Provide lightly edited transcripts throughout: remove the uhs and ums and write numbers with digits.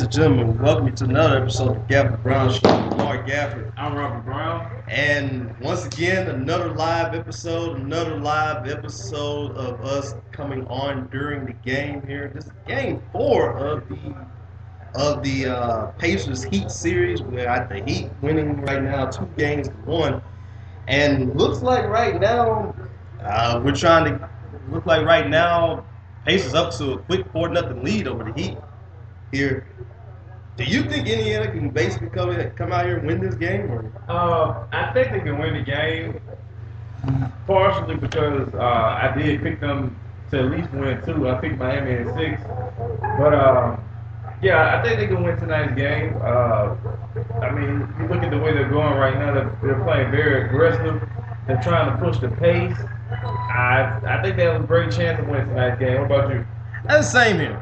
and gentlemen, welcome to another episode of Gafford and Brown Show. I'm Mark Gafford. I'm Robert Brown. And once again, another live episode of us coming on during the game here. This is game 4 of the Pacers Heat series. We're at the Heat winning right now 2-1. And looks like right now, Pacers up to a quick 4-0 lead over the Heat here. Do you think Indiana can basically come out here and win this game? Or? I think they can win the game, partially because I did pick them to at least win 2. I picked Miami in 6. But, yeah, I think they can win tonight's game. I mean, you look at the way they're going right now, they're playing very aggressive. They're trying to push the pace. I think they have a great chance of winning tonight's game. What about you? That's the same here.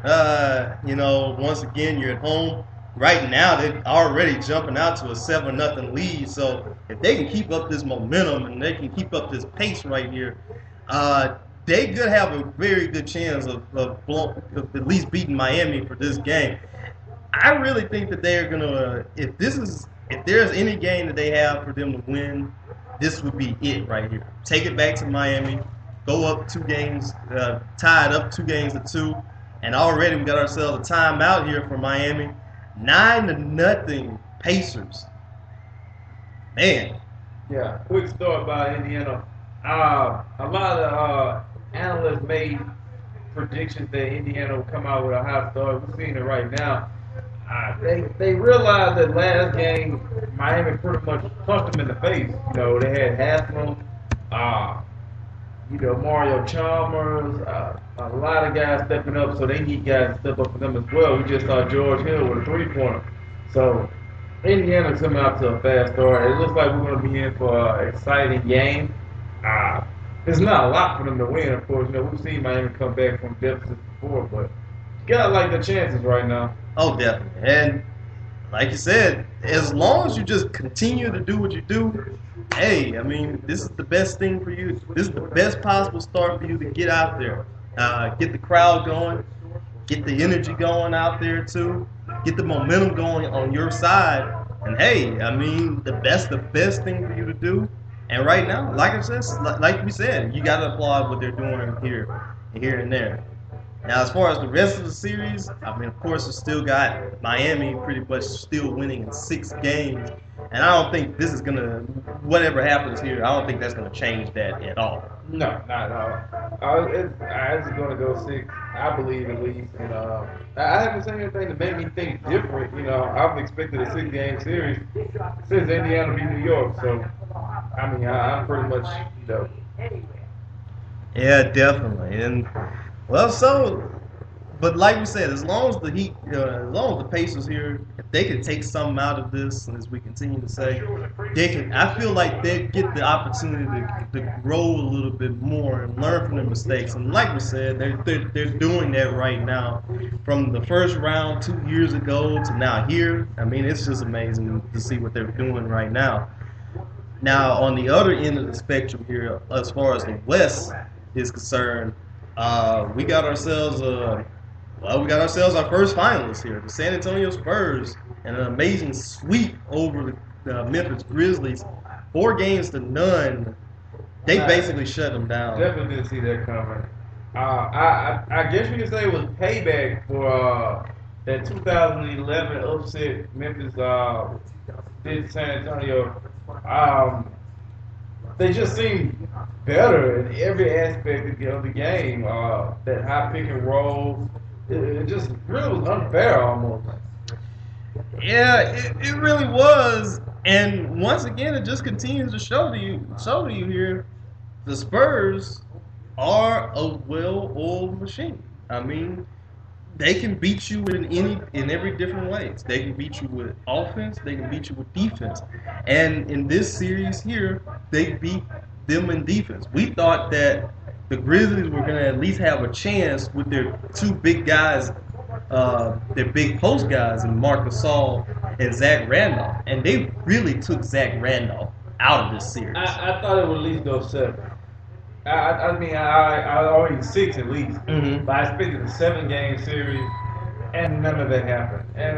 Once again, you're at home. Right now, they're already jumping out to a 7-0 lead. So if they can keep up this momentum and they can keep up this pace right here, they could have a very good chance of at least beating Miami for this game. I really think that they are gonna. If there's any game that they have for them to win, this would be it right here. Take it back to Miami. Go up 2 games, tied up 2-2, and already we got ourselves a timeout here for Miami. 9-0 Pacers. Man. Yeah, quick story about Indiana. A lot of analysts made predictions that Indiana would come out with a hot start. We're seeing it right now. They realized that last game, Miami pretty much punched them in the face. You know, they had Haslam, Mario Chalmers, a lot of guys stepping up, so they need guys to step up for them as well. We just saw George Hill with a 3-pointer. So Indiana's coming out to a fast start. It looks like we're going to be in for an exciting game. It's not a lot for them to win, of course. You know, we've seen Miami come back from deficits before, but you got to like the chances right now. Oh, definitely. And like you said, as long as you just continue to do what you do, hey, I mean, this is the best thing for you. This is the best possible start for you to get out there. Get the crowd going. Get the energy going out there, too. Get the momentum going on your side. And, hey, I mean, the best thing for you to do. And right now, like we said, you got to applaud what they're doing here and there. Now, as far as the rest of the series, I mean, of course, we still got Miami pretty much still winning in 6 games. And I don't think this is going to, whatever happens here, I don't think that's going to change that at all. No, not at all. It's going to go 6, I believe, at least. And I haven't seen anything that made me think different. You know, I've expected a 6-game series since Indiana beat New York. So, I mean, I'm pretty much, Yeah, definitely. And, but like we said, as long as the Heat, as long as the Pacers here, if they can take something out of this, and as we continue to say, they can. I feel like they get the opportunity to grow a little bit more and learn from their mistakes. And like we said, they're doing that right now. From the first round 2 years ago to now here, I mean, it's just amazing to see what they're doing right now. Now, on the other end of the spectrum here, as far as the West is concerned, we got ourselves our first finalist here, the San Antonio Spurs, and an amazing sweep over the Memphis Grizzlies, 4-0. They basically shut them down. Definitely didn't see that coming. I guess you could say it was payback for that 2011 upset Memphis did San Antonio. They just seemed better in every aspect of the game. That high pick and roll, it just really was unfair almost. Yeah, it really was. And once again, it just continues to show to you here, the Spurs are a well-oiled machine. I mean, they can beat you in every different ways. They can beat you with offense. They can beat you with defense. And in this series here, they beat them in defense. We thought that the Grizzlies were going to at least have a chance with their 2 big guys, their big post guys, in Marc Gasol and Zach Randolph. And they really took Zach Randolph out of this series. I thought it would at least go 7. I mean, I already 6 at least. Mm-hmm. But I expected a 7-game series. and none of that happened. And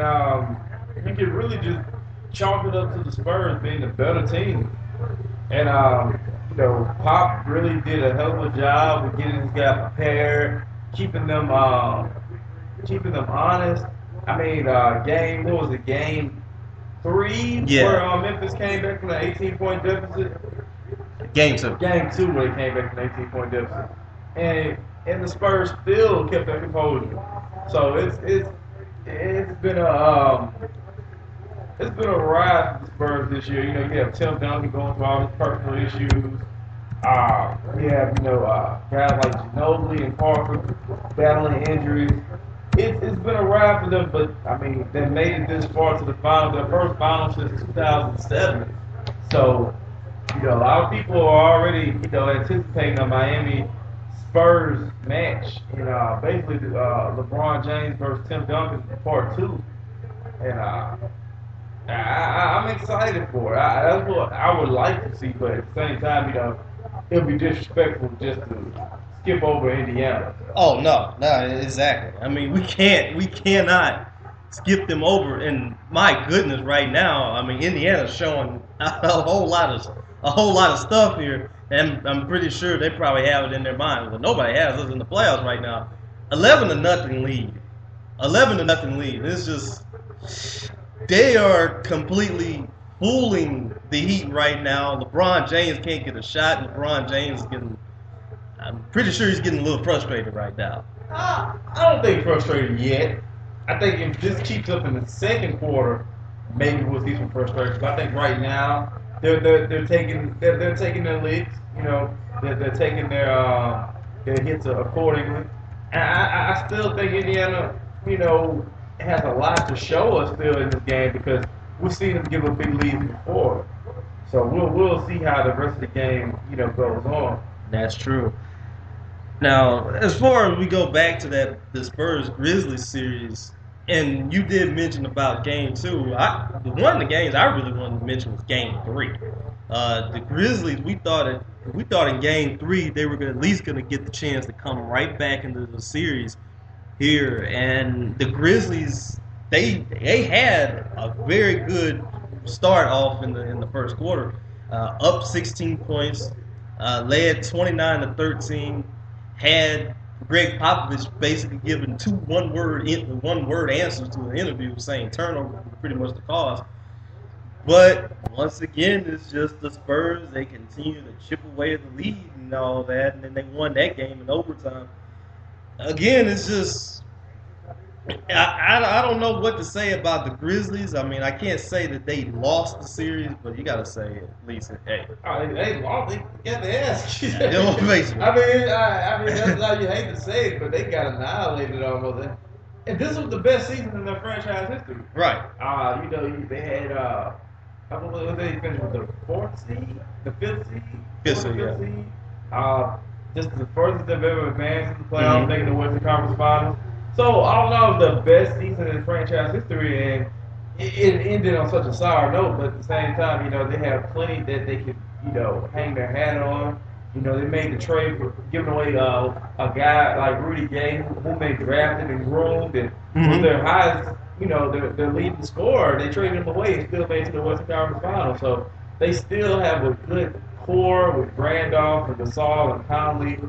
you can really just chalk it up to the Spurs being the better team. And Pop really did a hell of a job of getting this guy prepared, keeping them honest. I mean, game 3 where Memphis came back from the 18-point deficit. Game 2. Game 2 where they came back from the 18-point deficit, and the Spurs still kept their composure. So it's been a ride for the Spurs this year. You have Tim Duncan going through all his personal issues. You have guys like Ginobili and Parker battling injuries. It's been a ride for them, but I mean they made it this far to the finals, their first finals since 2007. So a lot of people are already anticipating a Miami Spurs match. Basically LeBron James versus Tim Duncan part 2, and I'm excited for it. That's what I would like to see, but at the same time, it would be disrespectful just to skip over Indiana. Oh no, exactly. I mean, we cannot skip them over. And my goodness, right now, I mean, Indiana's showing a whole lot of stuff here, and I'm pretty sure they probably have it in their mind. Well, nobody has us in the playoffs right now. 11-0 lead. 11-0 lead. It's just they are completely fooling the Heat right now. LeBron James can't get a shot. LeBron James is I'm pretty sure he's getting a little frustrated right now. I don't think frustrated yet. I think if this keeps up in the second quarter, maybe we'll see some frustration. But I think right now they're taking their licks. They're taking their hits accordingly. And I still think Indiana, has a lot to show us still in this game because we've seen them give a big lead before. So we'll see how the rest of the game, goes on. That's true. Now, as far as we go back to the Spurs-Grizzlies series, and you did mention about Game 2, one of the games I really wanted to mention was Game 3. The Grizzlies, we thought in Game 3 they were at least going to get the chance to come right back into the series here, and the Grizzlies they had a very good start off in the first quarter, up 16 points, led 29-13. Had Greg Popovich basically given one word answers to an interview saying turnover was pretty much the cause. But once again, it's just the Spurs. They continue to chip away at the lead and all that, and then they won that game in overtime. Again, it's just I don't know what to say about the Grizzlies. I mean, I can't say that they lost the series, but you got to say at least, hey. They lost. They got their ass. I mean, that's how you hate to say it, but they got annihilated almost. And this was the best season in their franchise history. Right. They had, I believe they finished with the 4th seed, the 5th seed. 5th seed, yeah. Just the furthest they've ever advanced in the playoffs, making the Western Conference Finals. So, all in all, the best season in franchise history, and it ended on such a sour note, but at the same time, they have plenty that they could, hang their hat on. They made the trade for giving away a guy like Rudy Gay, whom they drafted and groomed, and was their highest, their leading scorer. They traded him away and still made it to the Western Conference Finals. So, they still have a good core with Randolph and Gasol and Conley.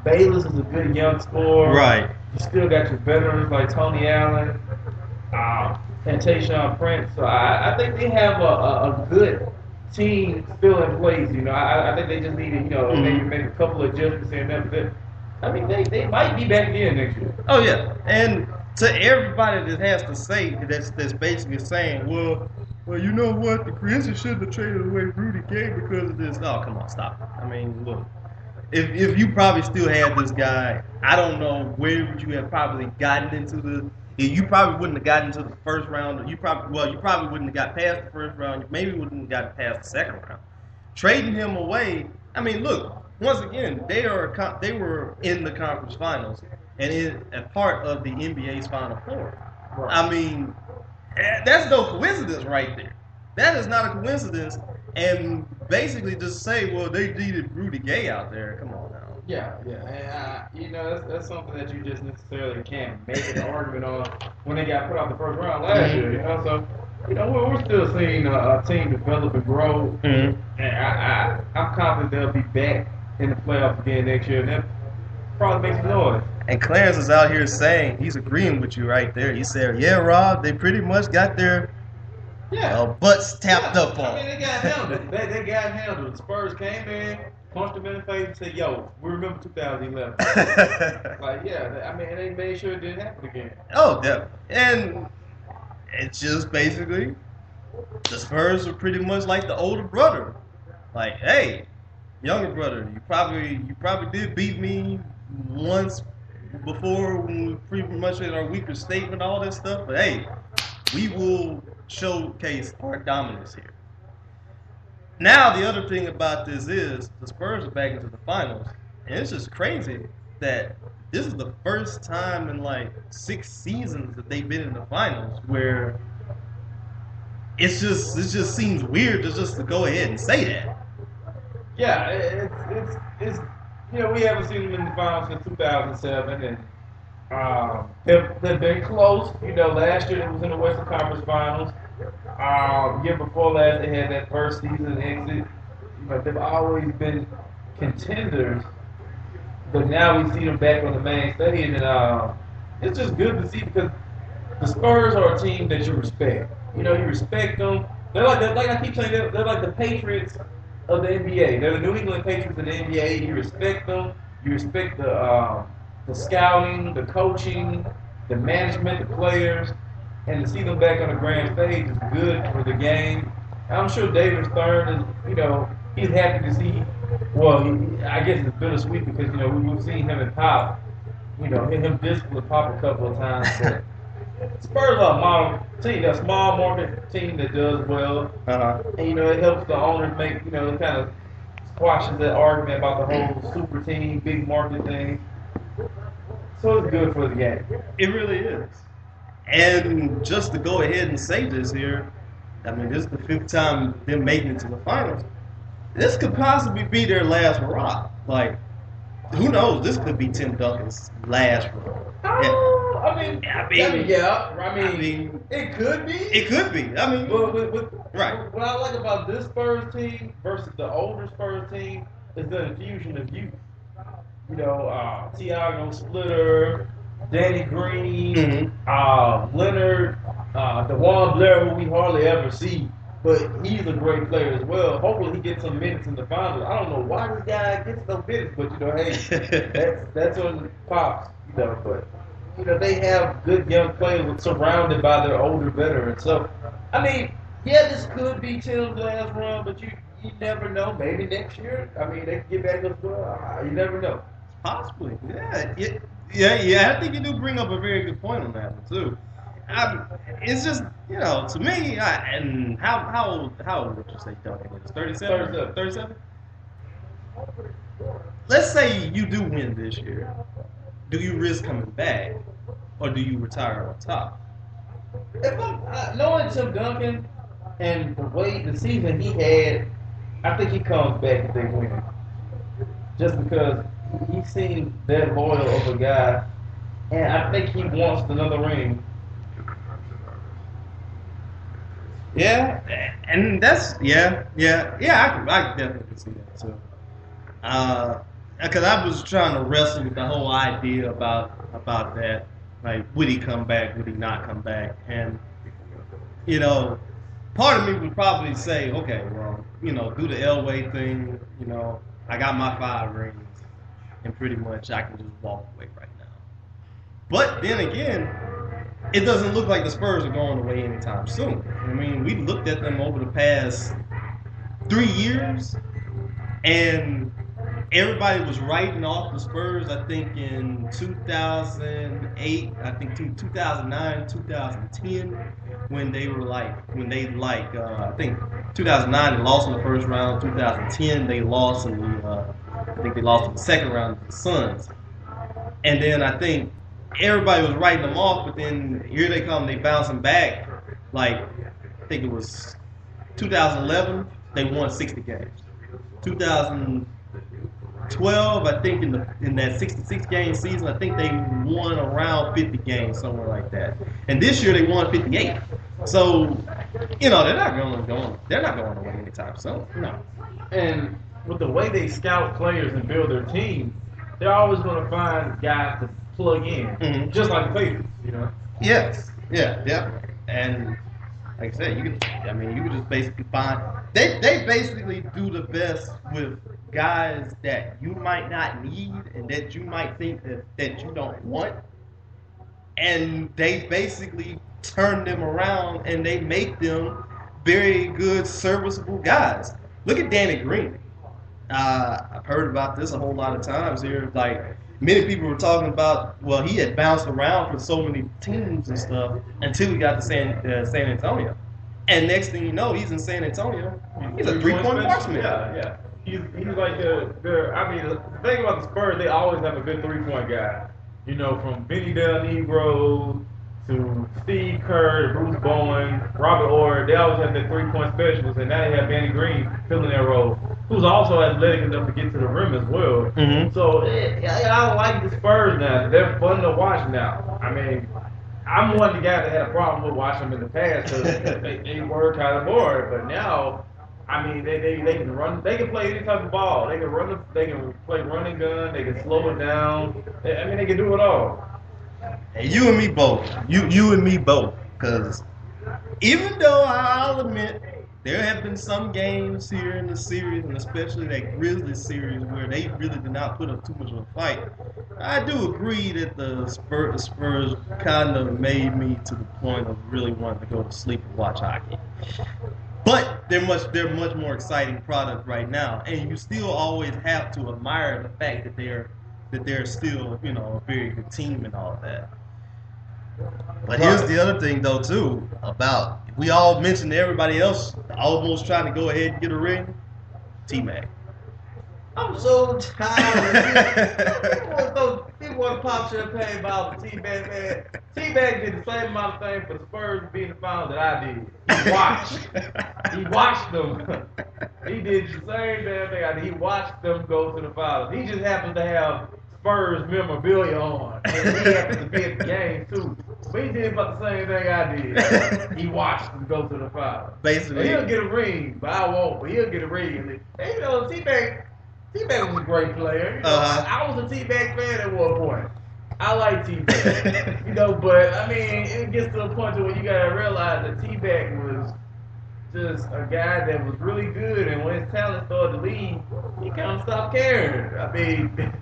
Bayless is a good young scorer. Right. You still got your veterans like Tony Allen, and Tayshaun Prince. So I think they have a good team still in place. I think they just need to, maybe make a couple of adjustments here and there. I mean, they might be back again next year. Oh, yeah. And to everybody that has to say, that's basically saying, well, you know what? The Grizzlies shouldn't have traded away Rudy Gay because of this. Oh, come on, stop it. I mean, look. If you probably still had this guy, I don't know where would you have probably gotten into you probably wouldn't have gotten into the first round. You probably wouldn't have got past the first round. You maybe wouldn't have gotten past the second round. Trading him away, I mean, look, once again, they were in the conference finals and a part of the NBA's Final Four. Right. I mean, that's no coincidence right there. That is not a coincidence. And basically just say, well, they needed Rudy Gay out there. Come on now. Yeah, yeah, and that's something that you just necessarily can't make an argument on when they got put out the first round last year. So we're still seeing a team develop and grow, and I'm confident they'll be back in the playoffs again next year, and that probably makes some noise. And Clarence is out here saying he's agreeing with you right there. He said, "Yeah, Rob, they pretty much got their butts tapped up on." I mean, they got handled. They got handled. The Spurs came in, punched them in the face, and said, "Yo, we remember 2011." They made sure it didn't happen again. Oh, definitely. And it's just basically the Spurs are pretty much like the older brother. Like, hey, younger brother, you probably did beat me once before when we pretty much had our weaker state and all that stuff. But hey, we will showcase our dominance here. Now, the other thing about this is the Spurs are back into the finals, and it's just crazy that this is the first time in like 6 seasons that they've been in the finals where it just seems weird to go ahead and say that. Yeah, it's we haven't seen them in the finals since 2007, and they've been close. Last year they was in the Western Conference Finals. Year before last, they had that first season exit. They've always been contenders, but now we see them back on the main stage, and it's just good to see because the Spurs are a team that you respect. You respect them. They're like I keep saying, they're like the Patriots of the NBA. They're the New England Patriots of the NBA. You respect them. You respect the scouting, the coaching, the management, the players. And to see them back on the grand stage is good for the game. I'm sure David Stern is, he's happy to see. Well, I guess it's bittersweet because we've seen him and Pop, him discipline Pop a couple of times. But Spurs are a model team, a small market team that does well. And it helps the owners make, it kind of squashes that argument about the whole super team, big market thing. So it's good for the game. It really is. And just to go ahead and say this here, I mean, this is the 5th time them making it to the finals. This could possibly be their last hurrah. Like, who knows? This could be Tim Duncan's last hurrah. I mean, it could be. It could be. I mean, right. What I like about this Spurs team versus the older Spurs team is the infusion of youth. Thiago Splitter, Danny Green, Leonard, DeJuan Blair, who we hardly ever see, but he's a great player as well. Hopefully he gets some minutes in the finals. I don't know why this guy gets no minutes, but hey, that's on Pops, but they have good young players surrounded by their older veterans. So, I mean, this could be Tim's last run, but you never know. Maybe next year, they can get back up to it. You never know. Possibly, yeah. I think you do bring up a very good point on that one too. It's just to me, and how old would you say Duncan is? 37? 37? Let's say you do win this year. Do you risk coming back, or do you retire on top? If I'm knowing Tim Duncan and the season he had, I think he comes back if they win. Just because he seems that loyal of a guy, and I think he wants another ring. Yeah, and that's I definitely see that too. Because I was trying to wrestle with the whole idea about that, like would he come back, would he not come back, and part of me would probably say, okay, well, do the Elway thing, I got my 5 rings. And pretty much I can just walk away right now. But then again, it doesn't look like the Spurs are going away anytime soon. I mean, we looked at them over the past 3 years, and everybody was writing off the Spurs, I think, in 2008, I think 2009, 2010, when they I think 2009 they lost in the first round, 2010 they lost in the I think they lost in the second round to the Suns. And then I think everybody was writing them off, but then here they come, they bouncing back. Like, I think it was 2011, they won 60 games. 2012, 12. I think in that 66 game season, I think they won around 50 games, somewhere like that. And this year they won 58. So, they're not going away anytime soon. No. And with the way they scout players and build their team, they're always going to find guys to plug in, just like the Patriots, Yes. Yeah. And like I said, you could just basically find they basically do the best with guys that you might not need and that you might think that you don't want, and they basically turn them around and they make them very good, serviceable guys. Look at Danny Green. I've heard about this a whole lot of times here. Like, many people were talking about, well, he had bounced around for so many teams and stuff until he got to San Antonio. And next thing you know, he's in San Antonio. He's a three-point marksman. Yeah. He's like the thing about the Spurs, they always have a good three-point guy. From Benny Del Negro to Steve Kerr, Bruce Bowen, Robert Orr, they always have their three-point specialists, and now they have Danny Green filling their role, who's also athletic enough to get to the rim as well. So I like the Spurs now. They're fun to watch now. I mean, I'm one of the guys that had a problem with watching them in the past because they were kind of bored, but now, I mean, they can run. They can play any type of ball. They can run. They can play running gun. They can slow it down. They can do it all. And you and me both. You and me both. Because even though I'll admit there have been some games here in the series, and especially that Grizzlies series, where they really did not put up too much of a fight, I do agree that the Spurs kind of made me to the point of really wanting to go to sleep and watch hockey. But they're much more exciting product right now, and you still always have to admire the fact that they're still, a very good team and all that. But here's the other thing, though, too, about we all mentioned everybody else almost trying to go ahead and get a ring. T-Mac. I'm so tired. People want to pop champagne about T-Mac, man. T-Mac did the same amount of things for the Spurs to be in the finals that I did. He watched them. He did the same damn thing I did. He watched them go to the finals. He just happens to have Spurs memorabilia on, and he happens to be at the game too. But he did about the same thing I did. He watched them go to the finals. Basically, and he'll get a ring, but I won't. But he'll get a ring. And T-Mac was a great player. I was a T-Mac fan at one point. I like T-Mac, but I mean, it gets to a point to where you gotta realize that T-Mac was just a guy that was really good, and when his talent started to leave, he kind of stopped caring. I mean,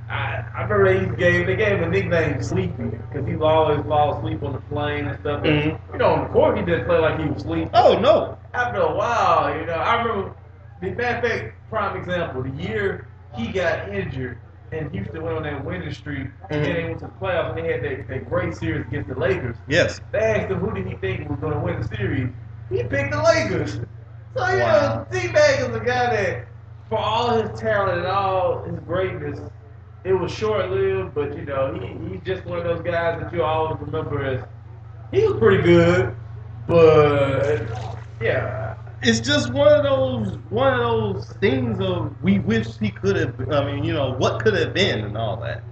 I remember they gave him a nickname Sleepy because he would always fall asleep on the plane and stuff. And, on the court he didn't play like he was sleeping. Oh no! After a while, I remember the matter of fact, prime example, the year he got injured and Houston went on that winning streak, and then they went to the playoffs and they had that great series against the Lakers. Yes. They asked him who did he think was going to win the series. He picked the Lakers. So, T-Mac is a guy that, for all his talent and all his greatness, it was short-lived, but, he's just one of those guys that you always remember as, he was pretty good, but, yeah. It's just one of those things of we wish he could have. What could have been and all that.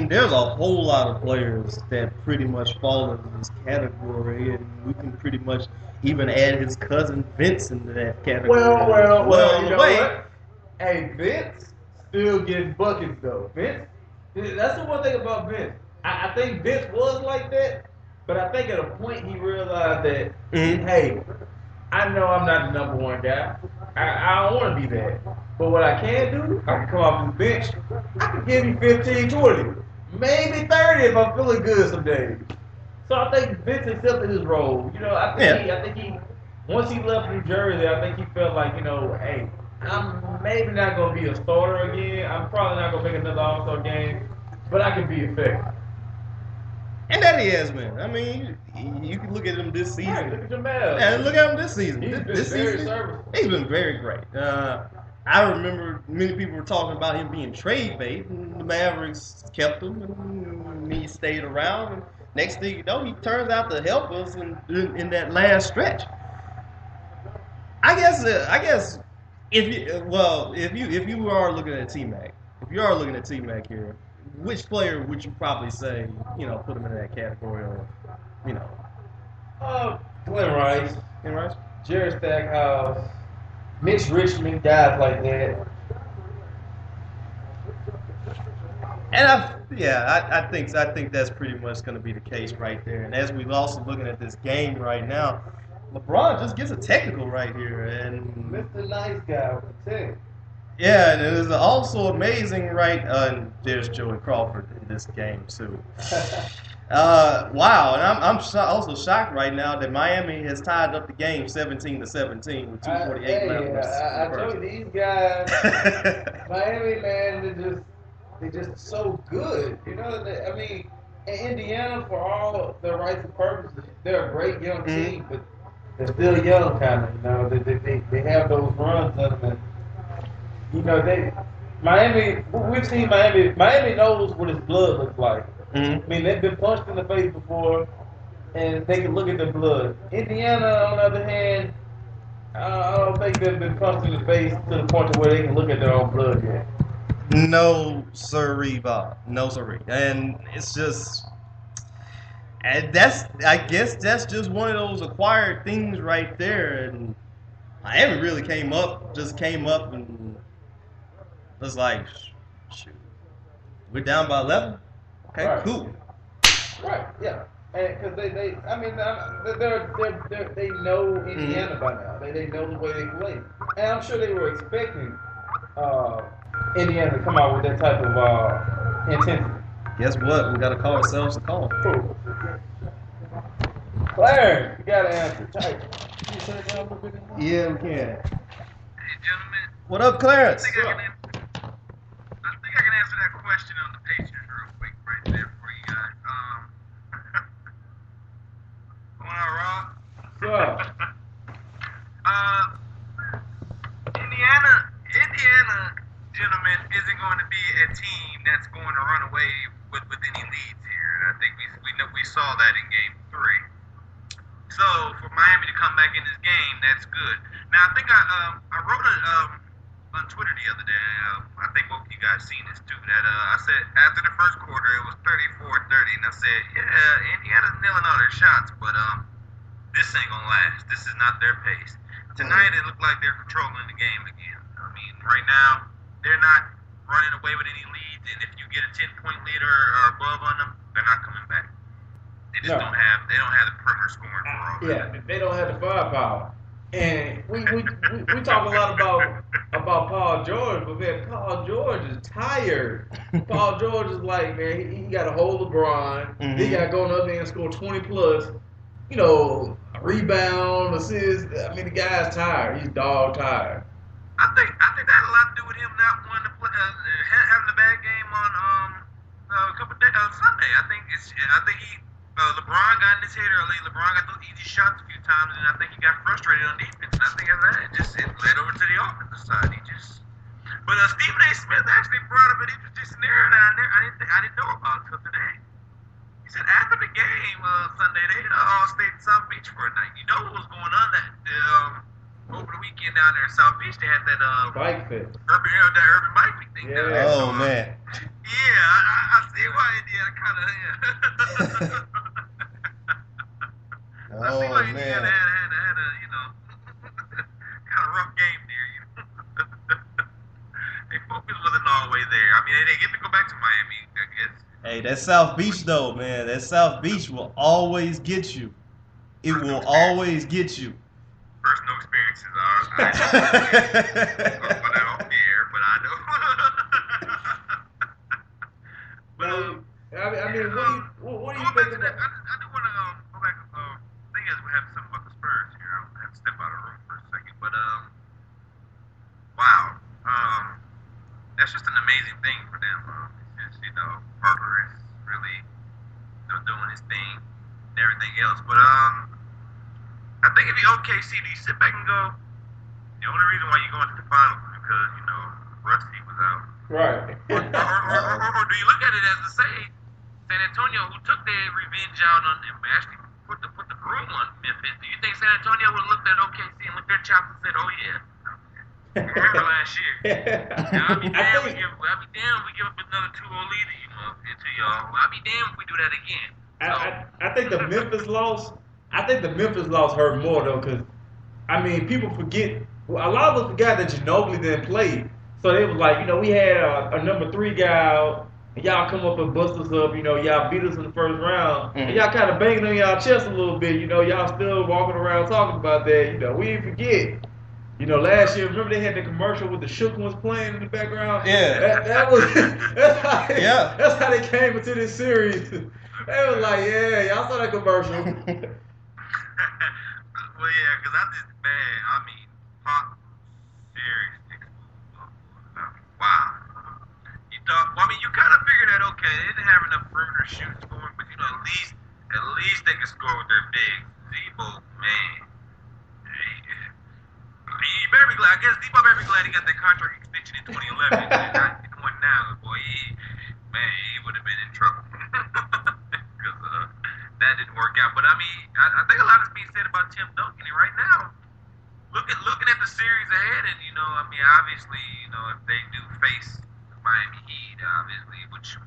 There's a whole lot of players that pretty much fall into this category, and we can pretty much even add his cousin Vince into that category. Well, you know what? Hey, Vince still getting buckets though. Vince, that's the one thing about Vince. I think Vince was like that. But I think at a point he realized that, hey, I know I'm not the number one guy. I don't want to be that. But what I can do, I can come off the bench. I can give you 15, 20, maybe 30 if I'm feeling good some days. So I think Vince accepted his role. I think he, once he left New Jersey, I think he felt like, hey, I'm maybe not going to be a starter again. I'm probably not going to make another All-Star game, but I can be effective. And that he has been. You can look at him this season. Right, look at Jamal. Yeah, look at him this season. He's been very great. I remember many people were talking about him being trade bait, and the Mavericks kept him, and he stayed around. And next thing you know, he turns out to help us in that last stretch. I guess if you are looking at T-Mac, if you are looking at T-Mac here, which player would you probably say, put him in that category of, Glenn Rice, Glenn Rice? Jerry Stackhouse, Mitch Richmond, guys like that. And I think that's pretty much going to be the case right there. And as we're also looking at this game right now, LeBron just gets a technical right here, and Mr. Nice Guy with the tech. Yeah, and it is also amazing, right? And there's Joey Crawford in this game too. Wow, and I'm also shocked right now that Miami has tied up the game 17-17 with 2:48 left. I told you these guys, Miami man, they're just so good. I mean, in Indiana, for all their rights and purposes, they're a great young team, but they're still young, kind of. They have those runs of them. Miami. We've seen Miami. Miami knows what his blood looks like. I mean, they've been punched in the face before, and they can look at the blood. Indiana, on the other hand, I don't think they've been punched in the face to the point to where they can look at their own blood yet. No, sirree, Bob. No, sirree. And it's just, and I guess that's just one of those acquired things right there. And Miami really came up and was like, shoot, we're down by 11. Okay, Right. cool. Right. Yeah. And because they know Indiana by now. They know the way they play, and I'm sure they were expecting Indiana to come out with that type of intensity. Guess what? We got to call ourselves a call. Cool. Clarence, you gotta answer. Tight. Yeah, we can. Hey, gentlemen. What up, Clarence? I think I can answer that question on the Patriots real quick right there for you guys. Going on, Rob? Sure. Indiana, gentlemen, isn't going to be a team that's going to run away with any leads here. And I think we saw that in Game 3. So for Miami to come back in this game, that's good. Now I think I wrote it on Twitter the other day. I think both of you guys seen this too. That I said after the first quarter it was 34-30, and I said, yeah, Indiana's nailing all their shots, but this ain't gonna last. This is not their pace. Tonight it looked like they're controlling the game again. I mean, right now they're not running away with any leads, and if you get a 10-point lead or above on them, they're not coming back. They just don't have the perimeter scoring for all that. Yeah, they don't have the firepower. And we talk a lot about Paul George, but man, Paul George is tired. Paul George is like, man, he got to hold LeBron. Mm-hmm. He got to go up there and score 20 plus. Rebound, assist. I mean, the guy's tired. He's dog tired. I think that had a lot to do with him not wanting to play, having a bad game on a couple days Sunday. I think LeBron got in his head early. LeBron got those easy shots a few times, and I think he got frustrated on defense. And I think after that, it led over to the offensive side. But Stephen A. Smith actually brought up an interesting scenario that I didn't know about until today. He said after the game Sunday, they all stayed in South Beach for a night. You know what was going on over the weekend down there in South Beach? They had that Bike fit. urban bike week thing. Yeah. Down there. Oh, man. Yeah, I see why Indiana kind of. I see why Indiana had a kind of rough game there. Their focus wasn't all the way there. I mean, they get to go back to Miami, I guess. Hey, that South Beach though, man. That South Beach will always get you. It will always get you. Personal experiences are. I talk about that off the air, but I know. I mean, what do you think about? I do want to go back. I think as we have something about the Spurs here. I have to step out of the room for a second, but wow, that's just an amazing thing for them. It's just Parker is really doing his thing and everything else, but I think if you're OKC, do you sit back and go, the only reason why you're going to the finals is because Rusty was out. Right. Or do you look at it as to say San Antonio, who took their revenge out on them, actually put the broom on Memphis? Do you think San Antonio would have looked at OKC and looked at chops and said, "Oh yeah"? Remember last year? I'll be damned I if we give up another 2-0 lead to y'all. I'll be damned if we do that again. I think the Memphis loss. I think the Memphis loss hurt more though, because I mean people forget. Well, a lot of us forgot that Ginobili didn't play, so they was like, we had a number 3 guy out, and y'all come up and bust us up. Y'all beat us in the first round, and y'all kind of banging on y'all chest a little bit. Y'all still walking around talking about that. We didn't forget. Last year, remember they had the commercial with the Shook ones playing in the background? Yeah. That was that's how they came into this series. They was like, yeah, y'all saw that commercial. Well, yeah, because Pop series. Wow. You kind of figured that, okay, they didn't have enough perimeter shoots going, but, at least they could score with their big. Zebo, man. You better be glad. I guess Debo better be glad he got that contract extension in 2011. Not the one now, boy. He would have been in trouble because that didn't work out. But I think a lot is being said about Tim Duncan. And right now, looking at the series ahead, and obviously, if they do face the Miami Heat, obviously, which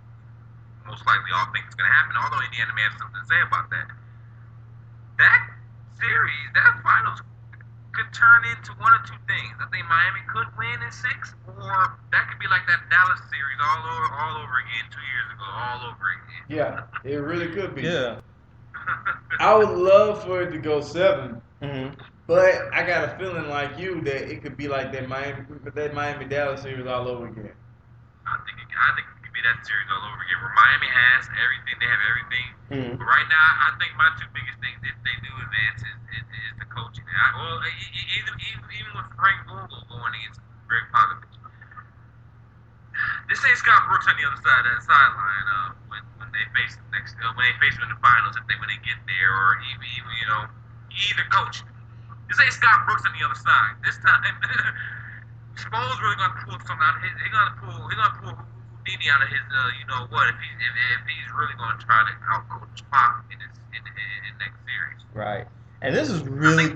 most likely all think is going to happen. Although Indiana may have something to say about that. That series, that finals could turn into one of two things. I think Miami could win in 6, or that could be like that Dallas series all over again 2 years ago, all over again. Yeah, it really could be. Yeah. I would love for it to go 7, Mm-hmm. but I got a feeling like you that it could be like that Miami Dallas series all over again. I think it could be that series all over again. Where Miami has everything, they have everything. Mm-hmm. But right now, I think my 2 biggest things if they do advance is the coaching. Even with Frank Vogel going against Greg Popovich, this ain't Scott Brooks on the other side of that sideline when they face him in the finals, when they get there, or even either coach. This ain't Scott Brooks on the other side. This time, Spo's really gonna pull something out of his. He's gonna pull Houdini out of his. If he's really gonna try to outcoach Pop in next series. Right. And this is really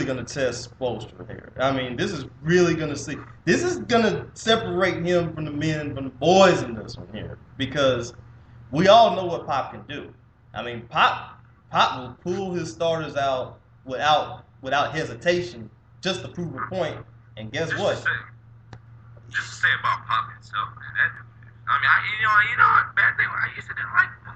going to test Spoelstra here. This is really going to this is going to separate him from the men, from the boys in this one here, because we all know what Pop can do. Pop will pull his starters out without hesitation, just to prove a point. And guess what? Just to say about Pop himself, man. Bad thing. I used to didn't like him.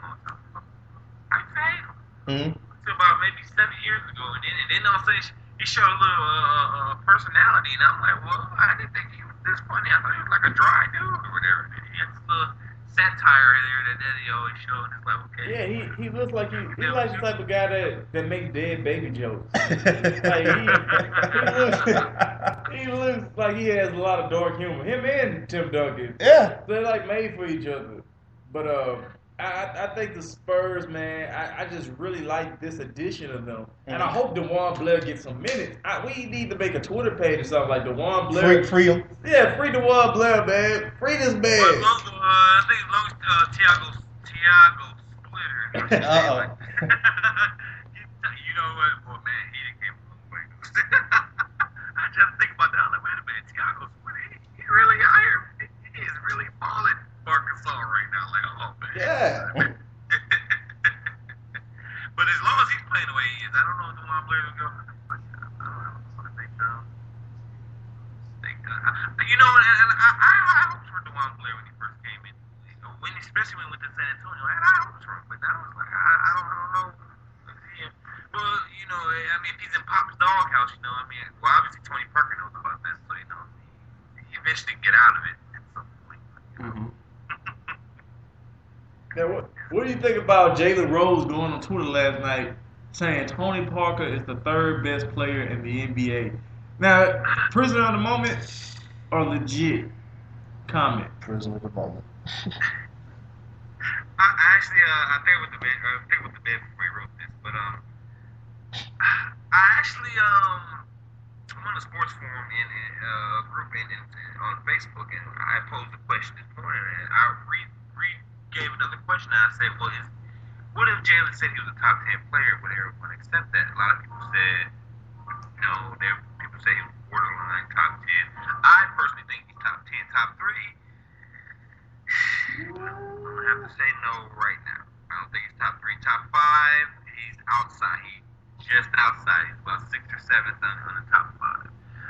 I paid him. Mm-hmm. Until about maybe 7 years ago, and then all of a sudden he showed a little personality, and I'm like, well, I didn't think he was this funny. I thought he was like a dry dude or whatever. He had this little satire there that he always showed. It's like, okay. Yeah, he looks like he likes the type of guy that makes dead baby jokes. Like he looks like he has a lot of dark humor. Him and Tim Duncan. Yeah. They're like made for each other. But I think the Spurs, man, I just really like this addition of them. And I hope DeJuan Blair gets some minutes. We need to make a Twitter page or something like DeJuan Blair. Free him. Yeah, free DeJuan Blair, man. Free this man. I think as long as Tiago Splitter. Uh-oh. You know what? Well, man, he didn't give him away. I just think about that. I'm like, wait a minute, Tiago Splitter, he really out here. He is really balling Arkansas right now. Like, oh, man. Yeah. But as long as he's playing the way he is, I don't know if DeJuan Blair will go. I hoped for DeJuan Blair when he first came in. Especially when he went to San Antonio. I had hopes for him, but now it's like, I don't know. Well, if he's in Pop's doghouse, well, obviously Tony Parker knows about this, so, he eventually get out of it at some point. Mm-hmm. Now, what do you think about Jalen Rose going on Twitter last night saying Tony Parker is the 3rd best player in the NBA? Now, prisoner of the moment or legit comment? Prisoner of the moment. I think with the bed before he wrote this, but I'm on a sports forum in a group on Facebook, and I posed a question this morning, and I gave another question, and I said, well, what if Jalen said he was a top 10 player? Would everyone accept that? A lot of people said no. People say borderline top 10. I personally think he's top 10. Top 3, I'm going to have to say no right now. I don't think he's top 3. Top 5, he's outside. He's just outside. He's about 6th or 7th on the top 5.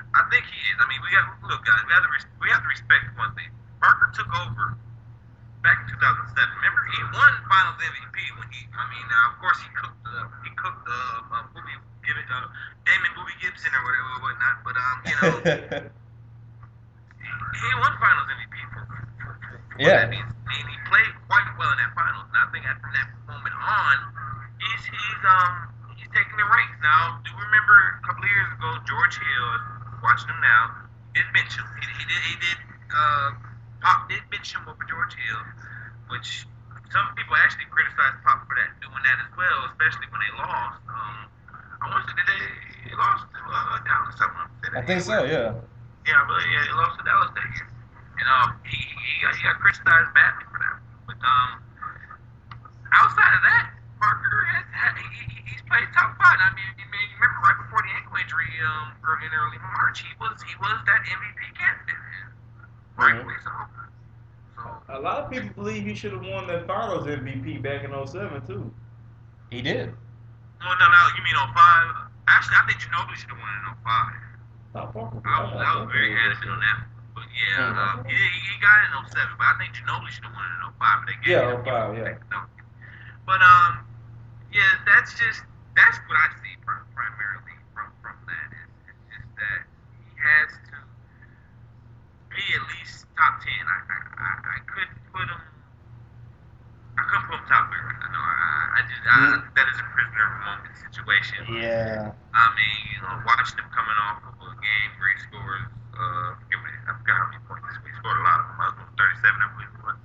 I think he is. I mean, look, guys, we have to respect one thing. Parker took over back in 2007. Remember, he won Finals MVP when of course he cooked Damon Boobie Gibson or whatnot. But he won Finals MVP for Yeah. that. He played quite well in that Finals, and I think from that moment on, he's taking the ranks. Now, do you remember a couple of years ago, George Hill, watching him now, did bench him. Pop did bench him over George Hill, which some people actually criticized Pop for doing that as well, especially when they lost. I want to say they lost to Dallas. I think so, yeah. Yeah, but he lost to Dallas that year, and he got criticized badly for that. But outside of that, Parker he's played top 5. I mean, remember right before the ankle injury in early March, he was that MVP candidate. Rightfully so. A lot of people believe he should have won that Finals MVP back in 07 too. He did. No, you mean 05? Actually, I think Ginobili should have won in 05. I was very adamant on that. But yeah, he got it in 07, but I think Ginobili should have won it in 05. But they gave him 05, yeah. But yeah, that's what I see primarily from that. It's just that he has to be at least top 10. I couldn't put him. I couldn't put him top 3 right now. That is a prisoner of the moment situation. Yeah. I mean, watching him coming off of a game where he scores, I forgot how many points this week. He scored a lot of them. I was going 37, I believe it was.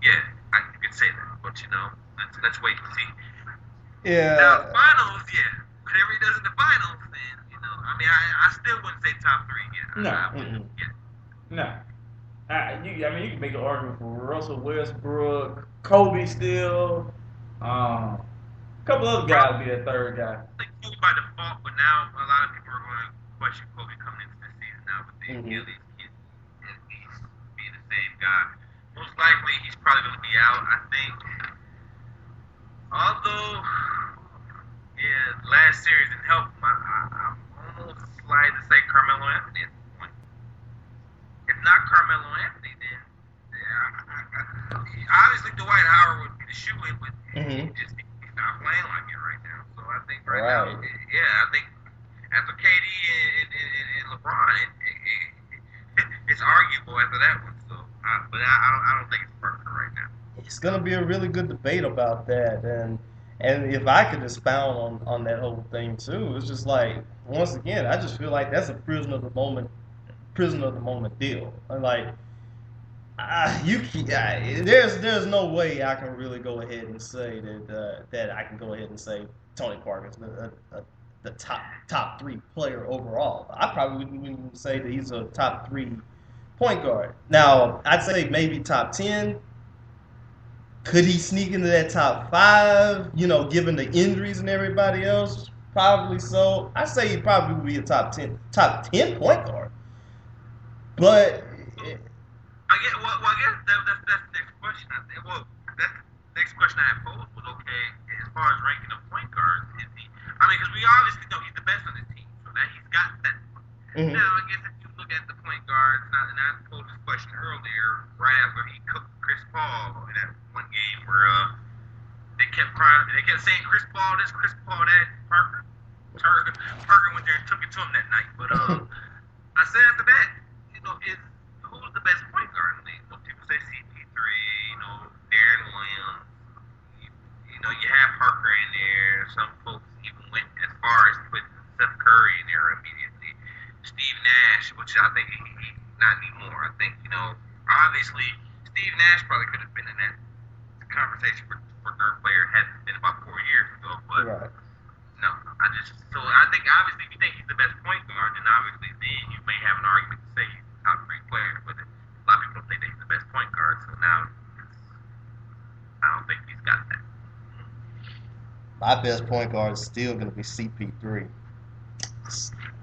Yeah, you could say that, but let's wait and see. Yeah. Now, finals, yeah. Whatever he does in the finals, then, I still wouldn't say top 3 yet. No. You can make an argument for Russell Westbrook, Kobe still, a couple other guys be that third guy. I think Kobe by default, but now a lot of people are going to question Kobe coming into this season now with the Achilles being the same guy. Most likely, he's probably going to be out, I think. Although, last series didn't help him. I'm almost slide to say Carmelo Anthony at this point. If not Carmelo Anthony, then obviously Dwight Howard would be the shoe-in, but he's not playing like it right now. So I think now, I think after KD and LeBron, it's arguable after that one. So, but I don't think it's perfect right now. It's going to be a really good debate about that, and if I could expound on that whole thing too, it's just like, once again, I just feel like that's a prisoner of the moment deal. Like, there's no way I can really go ahead and say that I can go ahead and say Tony Parker's the top 3 player overall. I probably wouldn't even say that he's a top 3 point guard. Now, I'd say maybe top 10. Could he sneak into that top 5, given the injuries and everybody else? Probably so. I say he probably would be a top 10 point guard. But I guess that's the next question. That's the next question I had posed was, okay, as far as ranking of point guards, is he? Because we obviously know he's the best on his team, so that he's got that. Now, I guess if you look at the point guards, and I posed this question earlier, right after he cooked Chris Paul in that one game where they kept saying Chris Paul this, Chris Paul that. Parker went there and took it to him that night. But I said after that, who's the best point guard in the league? Most people say CP3, Darren Williams. You have Parker in there. Some folks even went as far as putting Steph Curry in there immediately. Steve Nash, which I think he not anymore. I think, obviously Steve Nash probably could have been in that conversation for third player had it been about 4 years ago. But no, I think obviously if you think he's the best point guard, then obviously then you may have an argument to say he's a top 3 player. But a lot of people don't think that he's the best point guard. So now I don't think he's got that. My best point guard is still going to be CP3.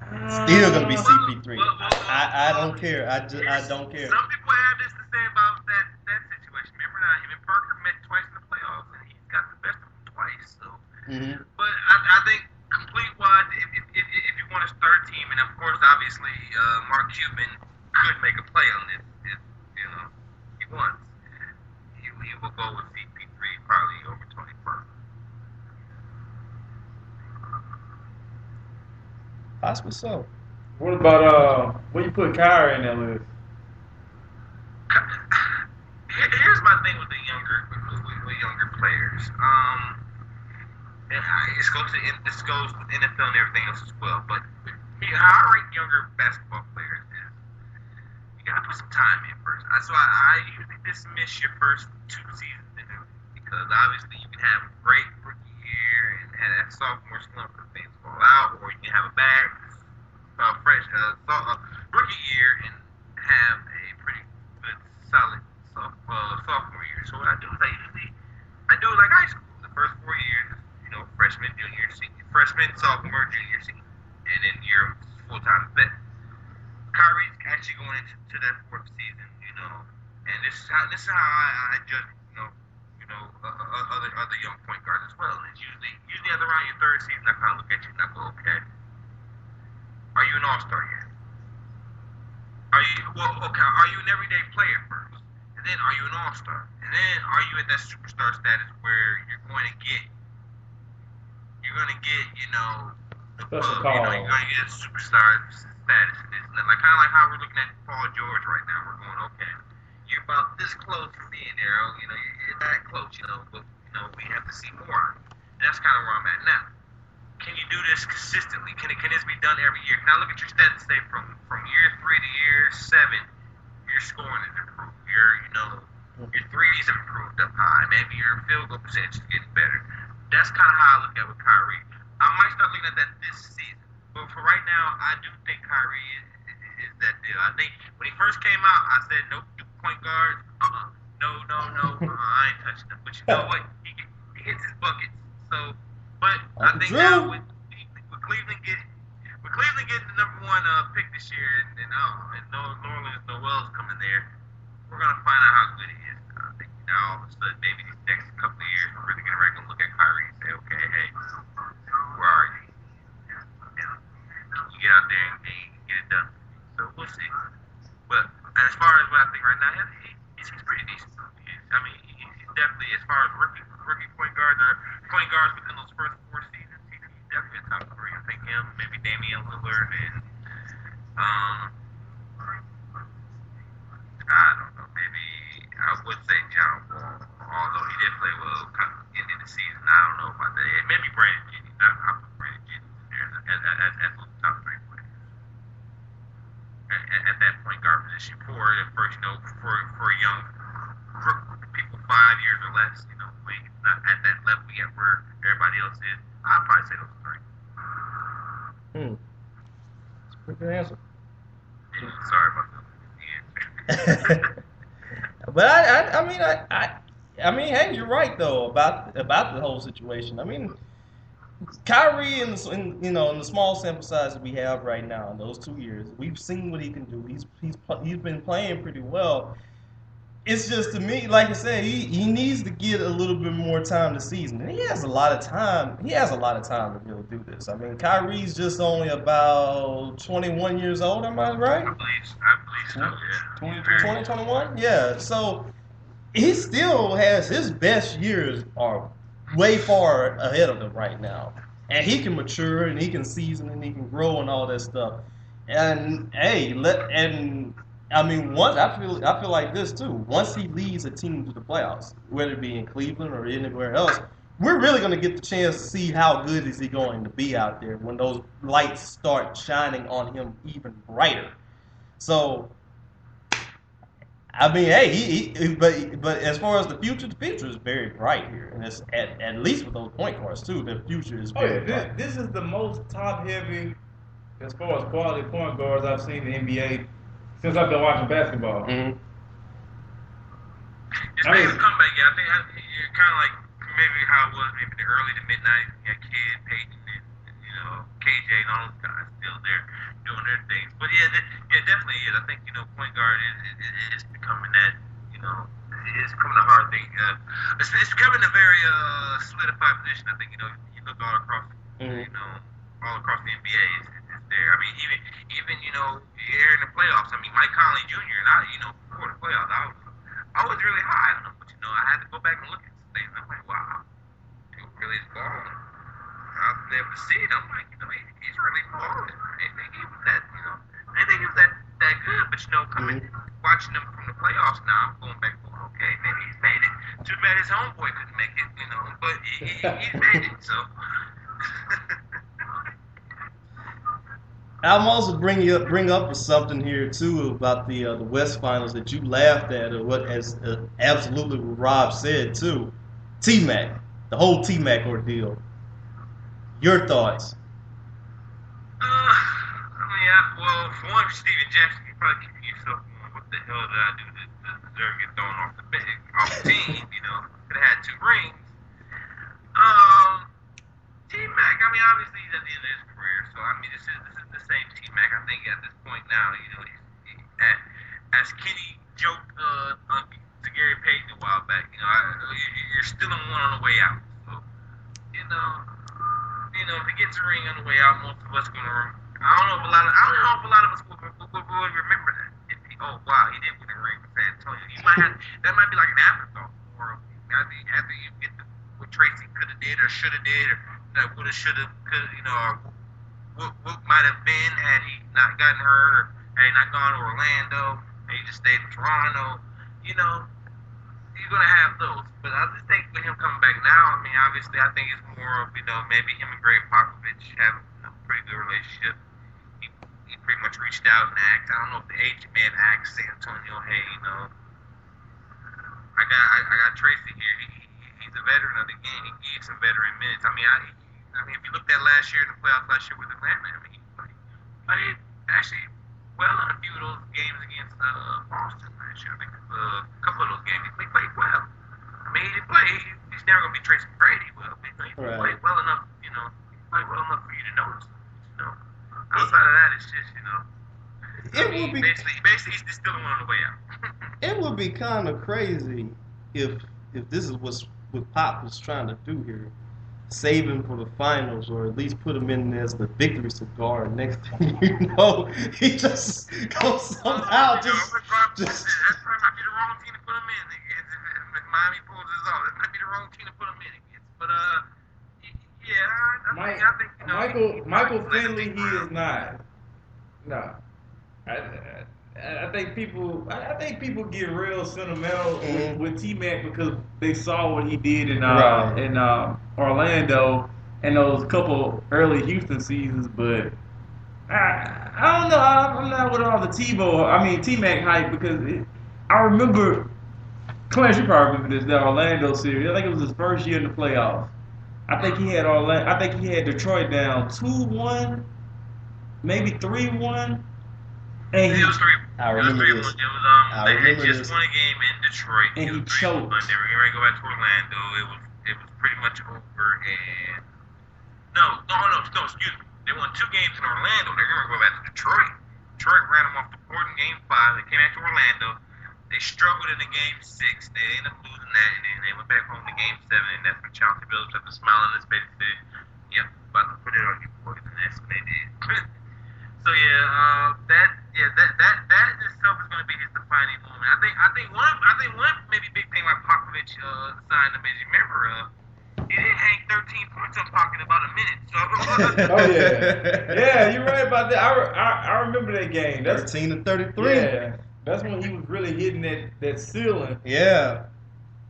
Still gonna be CP3. I don't care. I don't care. Some people have this to say about that situation. Remember now, him and Parker met twice in the playoffs, and he's got the best of them twice. So, but I think complete wise, if you want to start a team, and of course, obviously, Mark Cuban could make a play on this. If he wants, he will go with CP3 probably over Tony Parker. Possibly so. What about where you put Kyrie in that list? Here's my thing with the younger players. And this goes with NFL and everything else as well. But how I rank younger basketball players is you gotta put some time in first. So I usually dismiss your first 2 seasons in it because obviously you can have a great rookie year and have that sophomore slump and things fall out, or you can have a bad rookie year and have a pretty good solid sophomore year. So what I do is I do it like high school. The first 4 years, freshman, junior, senior, freshman, sophomore, junior, senior, and then you're full-time vet. Kyrie's actually going into that 4th season, and this is how I judge, other young point guards as well. It's usually at around your 3rd season, I kind of look at you and I go, okay, are you an all-star yet? Are you an everyday player first? And then are you an all-star? And then are you at that superstar status where you're going to get you're going to get a superstar status. And like kind of like how we're looking at Paul George right now. We're going, okay, you're about this close from being there. You're that close, but we have to see more. And that's kind of where I'm at now. Can you do this consistently? Can this be done every year? Can I look at your stats and say from year 3 to year 7, your scoring is improved. Your threes have improved up high. Maybe your field goal percentage is getting better. That's kind of how I look at it with Kyrie. I might start looking at that this season. But for right now, I do think Kyrie is that deal. I think when he first came out, I said, nope, you point guards. No, I ain't touching them. But you know what? He hits his buckets. So, but I think now with Cleveland getting the number 1 pick this year, and Norland's Noel's coming there, we're gonna find out how good he is. I think now all of a sudden, maybe these next couple of years, we're really gonna look at Kyrie and say, okay, hey, where are you? You get out there and get it done. So we'll see. But as far as what I think right now, he's pretty decent. He's definitely, as far as rookie point guards or point guards within those first 4 seasons, he's definitely a top 3. I think him, maybe Damian Lillard, and I don't know, maybe I would say John Wall, although he did play well kind of into the season. I don't know about that. Maybe Brandon Jennings. I put Brandon Jennings there as those top 3 players at that point guard position for a young people 5 years or less. When not at that level yet where everybody else is. I'd probably say those 3. That's a pretty good answer. Yeah, sorry about that. But I mean, hey, you're right though about the whole situation. I mean, Kyrie in the small sample size that we have right now in those 2 years, we've seen what he can do. He's been playing pretty well. It's just, to me, like I said, he needs to get a little bit more time this season. And he has a lot of time. He has a lot of time to really do this. I mean, Kyrie's just only about 21 years old, am I right? I believe so, yeah. 20, 21? Yeah. So he still has his best years are way far ahead of him right now. And he can mature and he can season and he can grow and all that stuff. And hey, once I feel like this too. Once he leads a team to the playoffs, whether it be in Cleveland or anywhere else, we're really going to get the chance to see how good is he going to be out there when those lights start shining on him even brighter. So, I mean, hey, but as far as the future is very bright here, and it's at least with those point guards too. The future is very bright. This is the most top heavy as far as quality point guards I've seen in the NBA. Since I've been watching basketball. It's making a comeback, yeah. I think kind of like maybe how it was maybe the early to mid-90s. You had Kidd, Peyton, and KJ and all those guys still there doing their things. But yeah, definitely is. I think point guard is becoming that. It's becoming a hard thing. It's becoming a very solidified position. I think you look all across, all across the NBA is there. I mean, even here in the playoffs. I mean, Mike Conley Jr. and before the playoffs, I was really high on him, but I had to go back and look at some things. I'm like, wow, dude really is balling. I was able to see it. I'm like, he's really balling. I didn't think he was that, I didn't think he was that good. But watching him from the playoffs now, I'm going back, okay, maybe he's made it. Too bad his homeboy couldn't make it, but he's made it. So. I'm also bring up something here too about the West Finals that you laughed at, or what as absolutely what Rob said too. T-Mac, the whole T-Mac ordeal. Your thoughts? Well, for one, Steven Jackson, you probably kicking yourself going, what the hell did I do to deserve to get thrown off the team? Could have had 2 rings. T-Mac, I mean, obviously he's at the end of his career, so I mean, this is the same T-Mac. I think at this point now, as Kenny joked to Gary Payton a while back, you're still in one on the way out. So, if he gets a ring on the way out, most of us gonna. I don't know if a lot of us will remember that. He did win a ring with San Antonio. That might be like an afterthought, or after you get what Tracy could have did or should have did, or that would have, should have, could, or what might have been had he not gotten hurt, or had he not gone to Orlando, and he just stayed in Toronto. You're gonna have those. But I just think with him coming back now, I mean, obviously, I think it's more of maybe him and Greg Popovich have a pretty good relationship. He pretty much reached out and asked. I don't know if the agent may have asked San Antonio, hey, I got Tracy here. He's a veteran of the game. He gave some veteran minutes. I mean, if you looked at last year in the playoffs last year with Atlanta, I mean, he played actually well in a few of those games against Boston last year. I think a couple of those games he played well. I mean, he didn't play. He's never gonna be Tracy Brady, but he played well enough. He played well enough for you to notice. Outside of that, it's just basically he's still the one on the way out. It would be kind of crazy if this is what Pop was trying to do here. Save him for the finals, or at least put him in as the victory cigar. Next thing you know, he just goes somehow That probably might be the wrong team to put him in against. If Miami pulls this off, it might be the wrong team to put him in against. But I think Michael Finley, he is not. No, I think people get real sentimental with T-Mac because they saw what he did in Orlando and those couple early Houston seasons. But I don't know. I'm not with all the T-Mac hype because I remember. Clarence, you probably remember this, that Orlando series. I think it was his first year in the playoffs. I think he had Detroit down 2-1, maybe 3-1. And it was 3-1. I remember this. They had just won a game in Detroit. And he choked. They were going to go back to Orlando. It was pretty much over. And no, excuse me. They won 2 games in Orlando. They're going to go back to Detroit. Detroit ran them off the court in Game 5. They came back to Orlando. They struggled in the Game 6. They ended up losing that, and then they went back home to Game 7, and that's when Chauncey Billups had the smile on his face and said, "Yep, about to put it on you boys," and that's what they did. So that in itself is going to be his defining moment. I think one maybe big thing like Popovich signed him, as you remember, he didn't hang 13 points on Pocket about a minute. So. Oh yeah, you're right about that. I remember that game. That's 13-33. Yeah. That's when he was really hitting that ceiling. Yeah.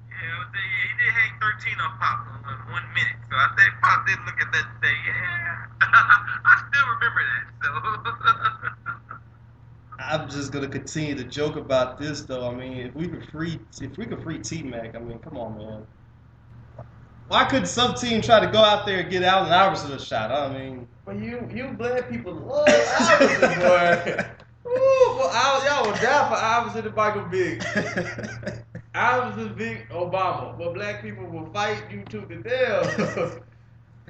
He did hang 13 on Pop in 1 minute. So I think Pop did look at that and say, yeah, I still remember that. So. I'm just gonna continue to joke about this though. I mean, if we could free T-Mac, I mean, come on, man. Why couldn't some team try to go out there and get Allen Iverson a shot? I mean, but you black people love Iverson, boy. Ooh, well, y'all would die for Iverson and Michael Big. Iverson, Big, Obama. But black people will fight you to the death.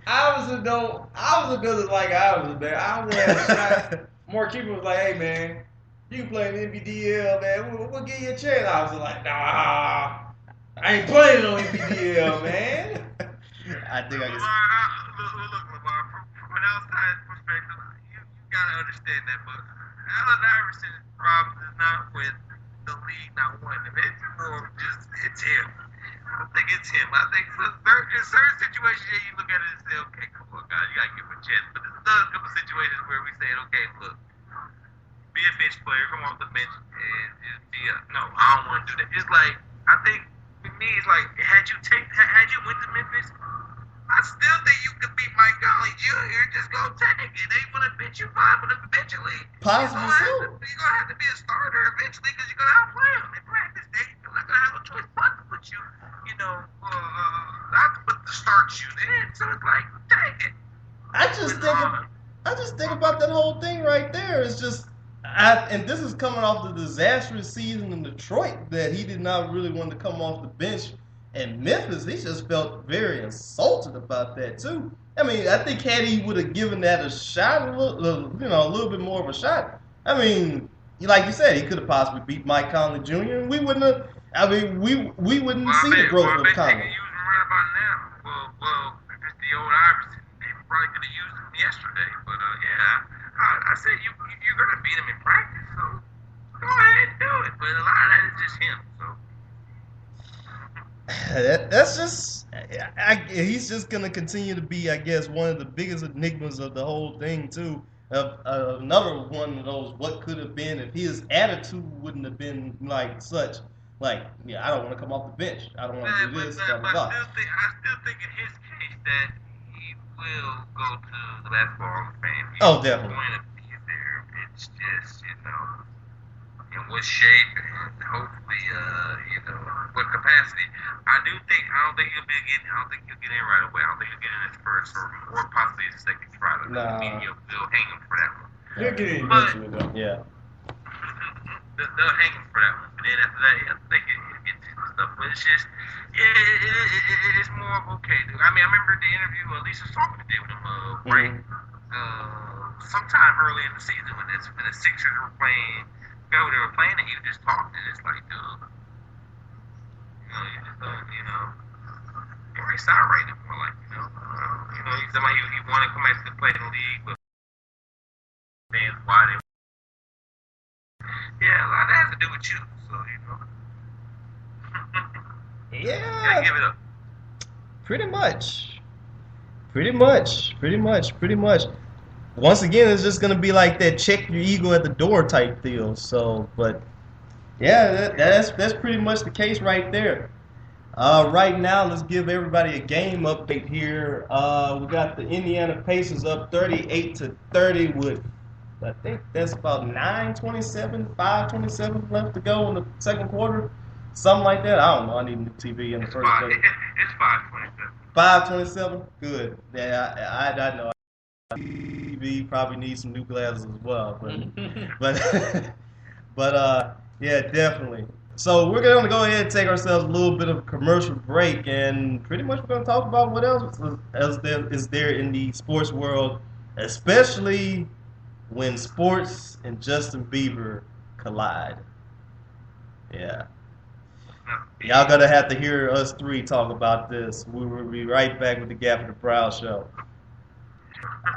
Iverson doesn't like Iverson, man. Iverson had a shot. Mark Cuban was like, hey, man, you play in the NBDL, man. We'll give you a chance. I was like, nah, I ain't playing on NBDL, man. I think I can. Look, Lamar, from an outside perspective, you gotta understand that, but Allen Iverson's problem is not with the league not wanting him. It's more just, it's him. I think it's him. I think in certain situations, yeah, you look at it and say, okay, come on, guys, you gotta give him a chance. But there's a couple situations where we say, okay, look, be a bench player, come off the bench, and just be a, no, I don't want to do that. It's like, I think, for me, it's like, had you went to Memphis, I still think you could beat Mike Conley Jr. Just go take it. They want to bench you fine, but eventually, Possibly you're gonna have to be a starter eventually because you're gonna outplay them in practice. They're not gonna have a choice but to put you, not to start you then. So it's like, take it. I just think about that whole thing right there. It's just, and this is coming off the disastrous season in Detroit that he did not really want to come off the bench. And Memphis, he just felt very insulted about that too. I mean, I think had he would have given that a shot, a little bit more of a shot. I mean, like you said, he could have possibly beat Mike Conley Jr. and we wouldn't have. I mean, we wouldn't see the growth of Conley. They can use him right about now. Well, if it's the old Iverson, they probably could have used him yesterday. But I said you're gonna beat him in practice, so go ahead and do it. But a lot of that is just him. So. That's just, he's just going to continue to be, I guess, one of the biggest enigmas of the whole thing, too. Another one of those, what could have been if his attitude wouldn't have been like such. Like, yeah, I don't want to come off the bench. I don't want to do this, blah, blah, blah. I still think in his case that he will go to the Basketball Hall of Fame. He's Definitely. going to be there. It's just, in what shape and hopefully, what capacity. I don't think he'll get in right away. I don't think he'll get in his first or possibly his second try. Nah. They'll hang him for that one. He'll get in eventually, though. Yeah. They'll hang him for that one. But then after that, I think he'll get to stuff. But it's just, it's more of okay. I mean, I remember the interview Lisa Salter did with him, break, sometime early in the season when the Sixers were playing. They were playing and he was just talking. And it's like, dude, you just don't, you ain't sound right anymore. Like, he's somebody he wanted to come back to play in the league, but fans why they. Yeah, a lot of that has to do with you. So Yeah. You gotta give it up. Pretty much. Once again, it's just going to be like that check your ego at the door type deal. So, but yeah, that's pretty much the case right there. Right now, let's give everybody a game update here. We got the Indiana Pacers up 38-30 with, I think that's about 5:27 left to go in the second quarter. Something like that. I don't know. I need a new TV in the first place. It's 5:27. 5:27? Good. Yeah, I know. TV probably needs some new glasses as well, but yeah, definitely. So we're gonna go ahead and take ourselves a little bit of a commercial break, and pretty much we're gonna talk about what else is there in the sports world, especially when sports and Justin Bieber collide. Yeah. Y'all gonna have to hear us three talk about this. We will be right back with the Gafford and Brown Show.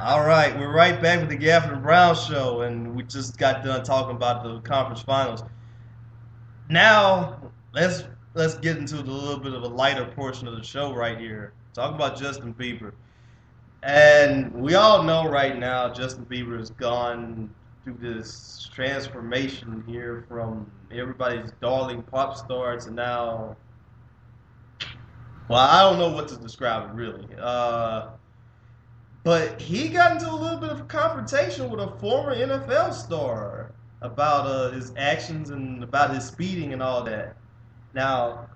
All right, we're right back with the Gafford and Brown Show, and we just got done talking about the conference finals. Now, let's get into a little bit of a lighter portion of the show right here. Talk about Justin Bieber. And we all know right now Justin Bieber has gone through this transformation here from everybody's darling pop star to now, well, I don't know what to describe it really. But he got into a little bit of a confrontation with a former NFL star about his actions and about his speeding and all that. Now,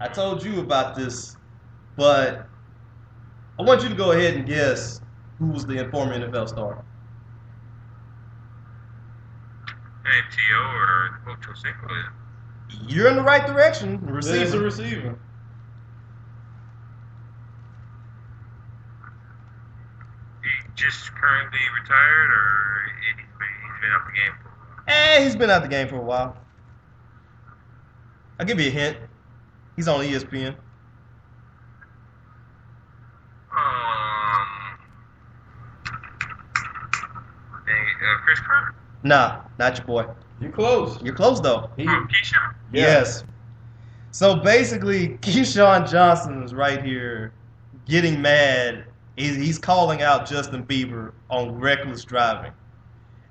I told you about this, but I want you to go ahead and guess who was the former NFL star. T.O. or Ocho Cinco. You're in the right direction. It's a receiver. just currently retired, or he's been out the game for a while? He's been out the game for a while. I'll give you a hint. He's on ESPN. Chris Carter? Nah, not your boy. You close. You're close though. Keyshawn? Yes. So basically, Keyshawn Johnson is right here getting mad. He's calling out Justin Bieber on reckless driving.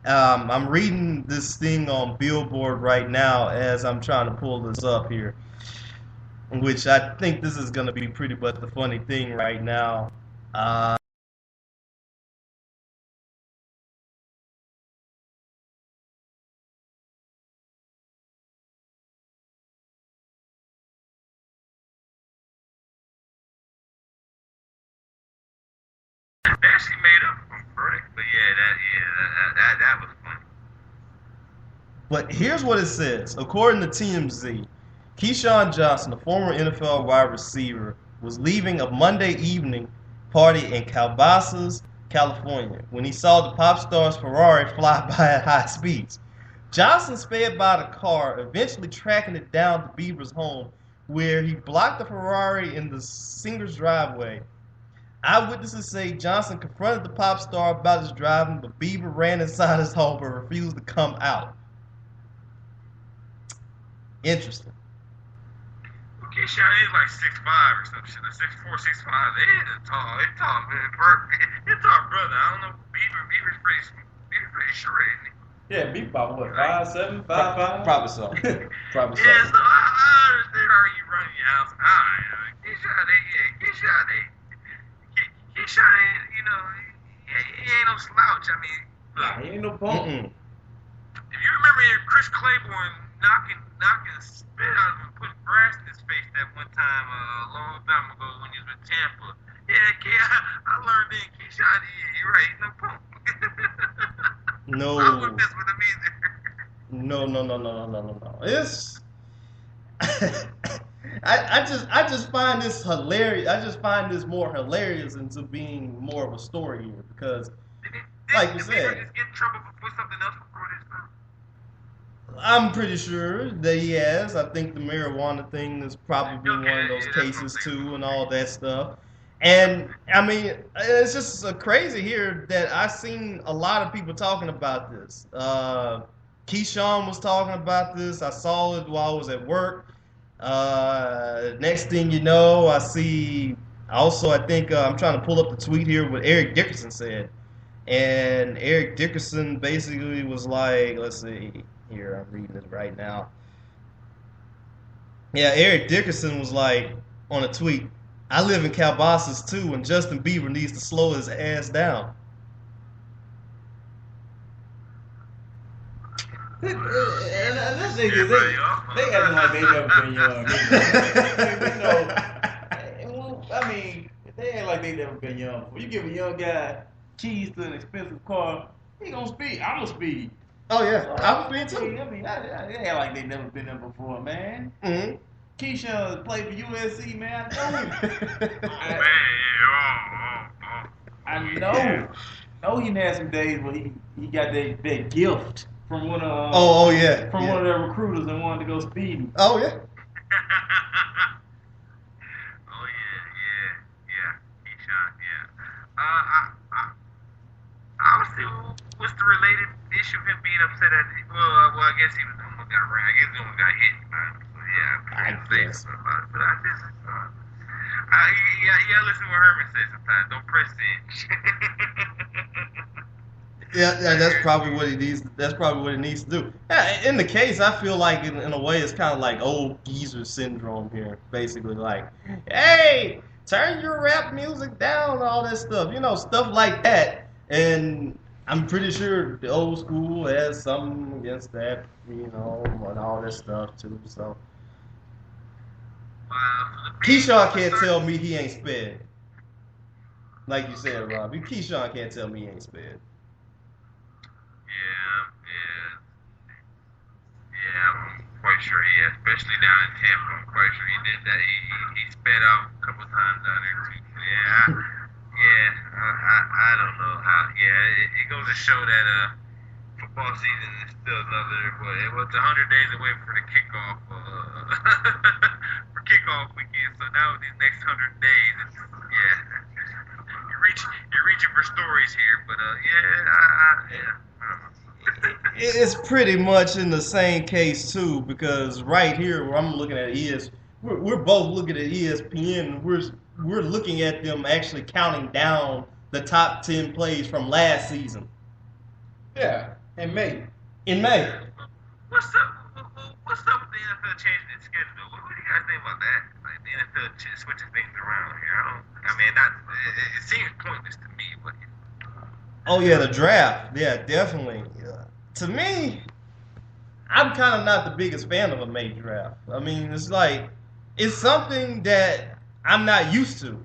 I'm reading this thing on Billboard right now as I'm trying to pull this up here, which I think this is going to be pretty much the funny thing right now. They actually made up for him, correct? But that was funny. But here's what it says. According to TMZ, Keyshawn Johnson, a former NFL wide receiver, was leaving a Monday evening party in Calabasas, California, when he saw the pop star's Ferrari fly by at high speeds. Johnson sped by the car, eventually tracking it down to Bieber's home, where he blocked the Ferrari in the singer's driveway. Eyewitnesses say Johnson confronted the pop star about his driving, but Bieber ran inside his home but refused to come out. Interesting. Keyshawn is like 6'5" or some shit, 6'4", 6'5". He's tall, man. He's a tall brother. I don't know. Bieber's pretty short, isn't he? Yeah, Bieber about what, 5'7", 5'5"? Probably so. Probably so. Yeah, so I understand how you running your house high. Keyshawn ain't, he ain't no slouch. I mean, look, He ain't no punk. if you remember Chris Claiborne knocking spit out of him and putting grass in his face that one time a long time ago when he was with Tampa. Yeah, I learned then Keyshawn, you're right, he's no punk. No. I wouldn't mess with him either. No. It's I just find this hilarious. I just find this more hilarious into being more of a story here because, like you said, Did Bieber just get in trouble for something else before this time? I'm pretty sure that he has. I think the marijuana thing is probably one of those cases too, and all that stuff. And I mean, it's just crazy here that I've seen a lot of people talking about this. Keyshawn was talking about this. I saw it while I was at work. Next thing you know, I see. Also, I think I'm trying to pull up the tweet here what Eric Dickerson said, and Eric Dickerson basically was like, let's see. Here, I'm reading it right now. Yeah, Eric Dickerson was like on a tweet, I live in Calabasas too, and Justin Bieber needs to slow his ass down. And that's they acting like they never been young. I mean, they act like they never been young. When you give a young guy keys to an expensive car, he gonna speed. I'm gonna speed. Oh yeah, I'm speed too. I mean, they act like they never been there before, man. Mm-hmm. Keyshawn played for USC, man. I know he had some days where he got that gift from one of one of their recruiters and wanted to go speeding. Oh yeah. Keyshawn, Obviously, what's the related issue of him being upset at? Well, I guess he almost got ran. I guess he almost got hit. So yeah, I guess. About it. But I just, listen to what Herman says sometimes. Don't press in. Yeah, that's probably what he needs. That's probably what he needs to do. Yeah, in the case, I feel like in a way it's kind of like old geezer syndrome here. Basically, like, hey, turn your rap music down, all that stuff. Stuff like that. And I'm pretty sure the old school has something against that, and all that stuff too. So Keyshawn can't tell me he ain't sped. Like you said, Rob. Keyshawn can't tell me he ain't sped. Yeah, I'm quite sure he is, especially down in Tampa. I'm quite sure he did that. He sped out a couple times down there too. Yeah, I don't know how. Yeah, it goes to show that football season is still it was 100 days away for the kickoff for kickoff weekend. So now these next 100 days, you're reaching for stories here. But It's pretty much in the same case too, because right here where I'm looking at we're both looking at ESPN. We're looking at them actually counting down the top 10 plays from last season. Yeah, in May. What's up with the NFL changing its schedule? What do you guys think about that? Like the NFL switching things around here. It seems pointless to me, but. Oh yeah, the draft. Yeah, definitely. To me, I'm kind of not the biggest fan of a May draft. I mean, it's something that I'm not used to.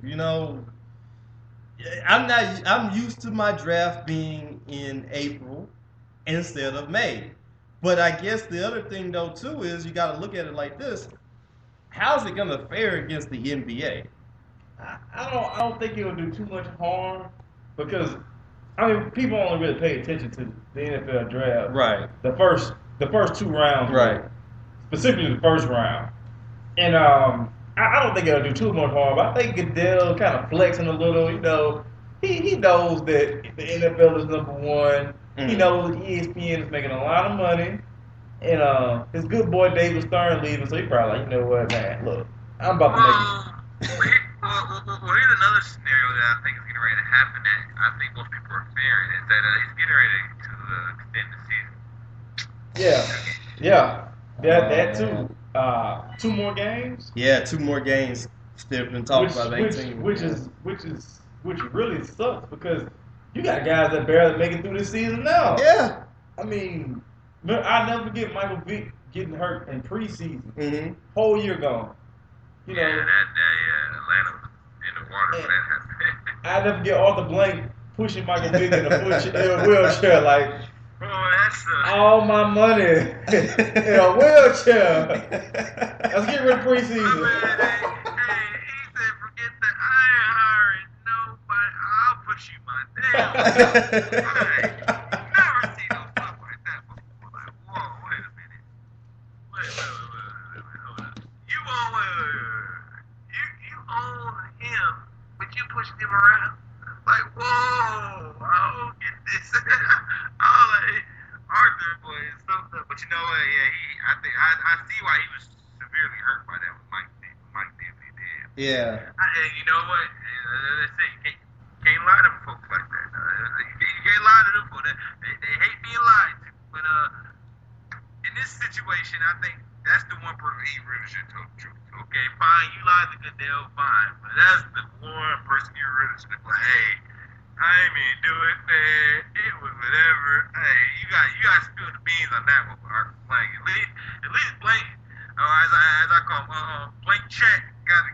I'm used to my draft being in April instead of May. But I guess the other thing though too is you got to look at it like this: how's it going to fare against the NBA? I don't think it'll do too much harm because people only really pay attention to the NFL draft. Right. The first 2 rounds. Right. Specifically the first round. And I don't think it'll do too much harm. I think Goodell kind of flexing a little. He knows that the NFL is number one. Mm-hmm. He knows ESPN is making a lot of money. And his good boy David Stern leaving, so he probably like, you know what, man, look, I'm about to make it. Well, here's another scenario that I think is getting ready to happen that I think most people are fearing is that he's getting ready to extend the season. Yeah. That too. 2 more games. Yeah, 2 more games. Still been talking about 18. Which really sucks because you got guys that barely make it through this season now. Yeah. I mean, I'll never forget Michael Vick getting hurt in preseason. Mm-hmm. Whole year gone. Atlanta was in the water for that happened. I'll never forget Arthur Blank pushing Michael Vick in a wheelchair like, all my money in a wheelchair. Let's get rid of preseason. Hey, he said, forget that I ain't hiring nobody. I'll push you my damn. Hey, never seen no stuff like that before. Like, whoa, wait a minute. Wait, hold up. You own him, but you pushed him around. Like, whoa, I don't get this. Arthur boy is something. But you know what? Yeah, I see why he was severely hurt by that with Mike Daly did. Yeah. And you know what? They say you can't lie to folks like that. You can't lie to them folks. They hate being lied to. But in this situation, I think that's the one person he really should tell the truth. Okay, fine, you lied to Goodell, fine. But that's the one person you really should be like, hey, I ain't mean to do it, man. It was whatever. Hey, you got to spill the beans on that one for Arthur Blank. At least Blank, as I call him, Blank Check got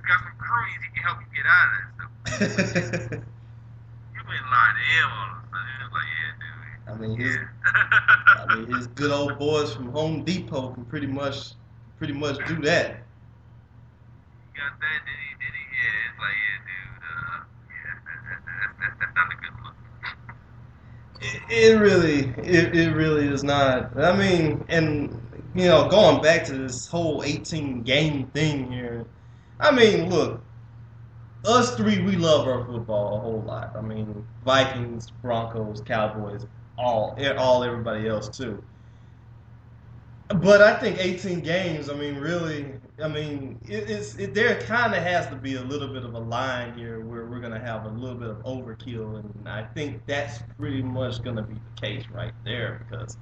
some cronies he can help you get out of that stuff. You been lying to him all of a sudden. It's like, yeah, dude. I mean, his good old boys from Home Depot can pretty much do that. You got that? Did he? Yeah, it's like, yeah, dude. That's not a good look. It really is not. I mean, and going back to this whole 18 game thing here. I mean, look, us three, we love our football a whole lot. I mean, Vikings, Broncos, Cowboys, all everybody else too. But I think 18 games, I mean, really, I mean, there kind of has to be a little bit of a line here where we're going to have a little bit of overkill, and I think that's pretty much going to be the case right there because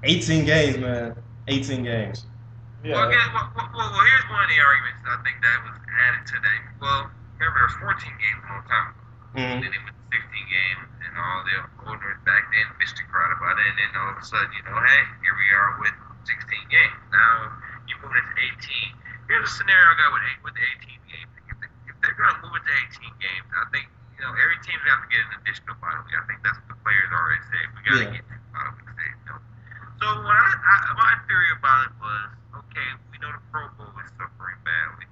18 games, man, 18 games. Yeah. Well, here's one of the arguments I think that was added today. Well, remember, there was 14 games a long time ago. Mm-hmm. Then it went to 16 games, and all the owners back then bitched and cried about it, and then all of a sudden, hey, here we are with 16 games. Now, you move it to 18. Here's a scenario I got with the 18 games. If they're going to move it to 18 games, I think, every team's going to have to get an additional bye week. I think that's what the players already said. We got to get 2 bye weeks. So my theory about it was, okay, we know the Pro Bowl is suffering badly.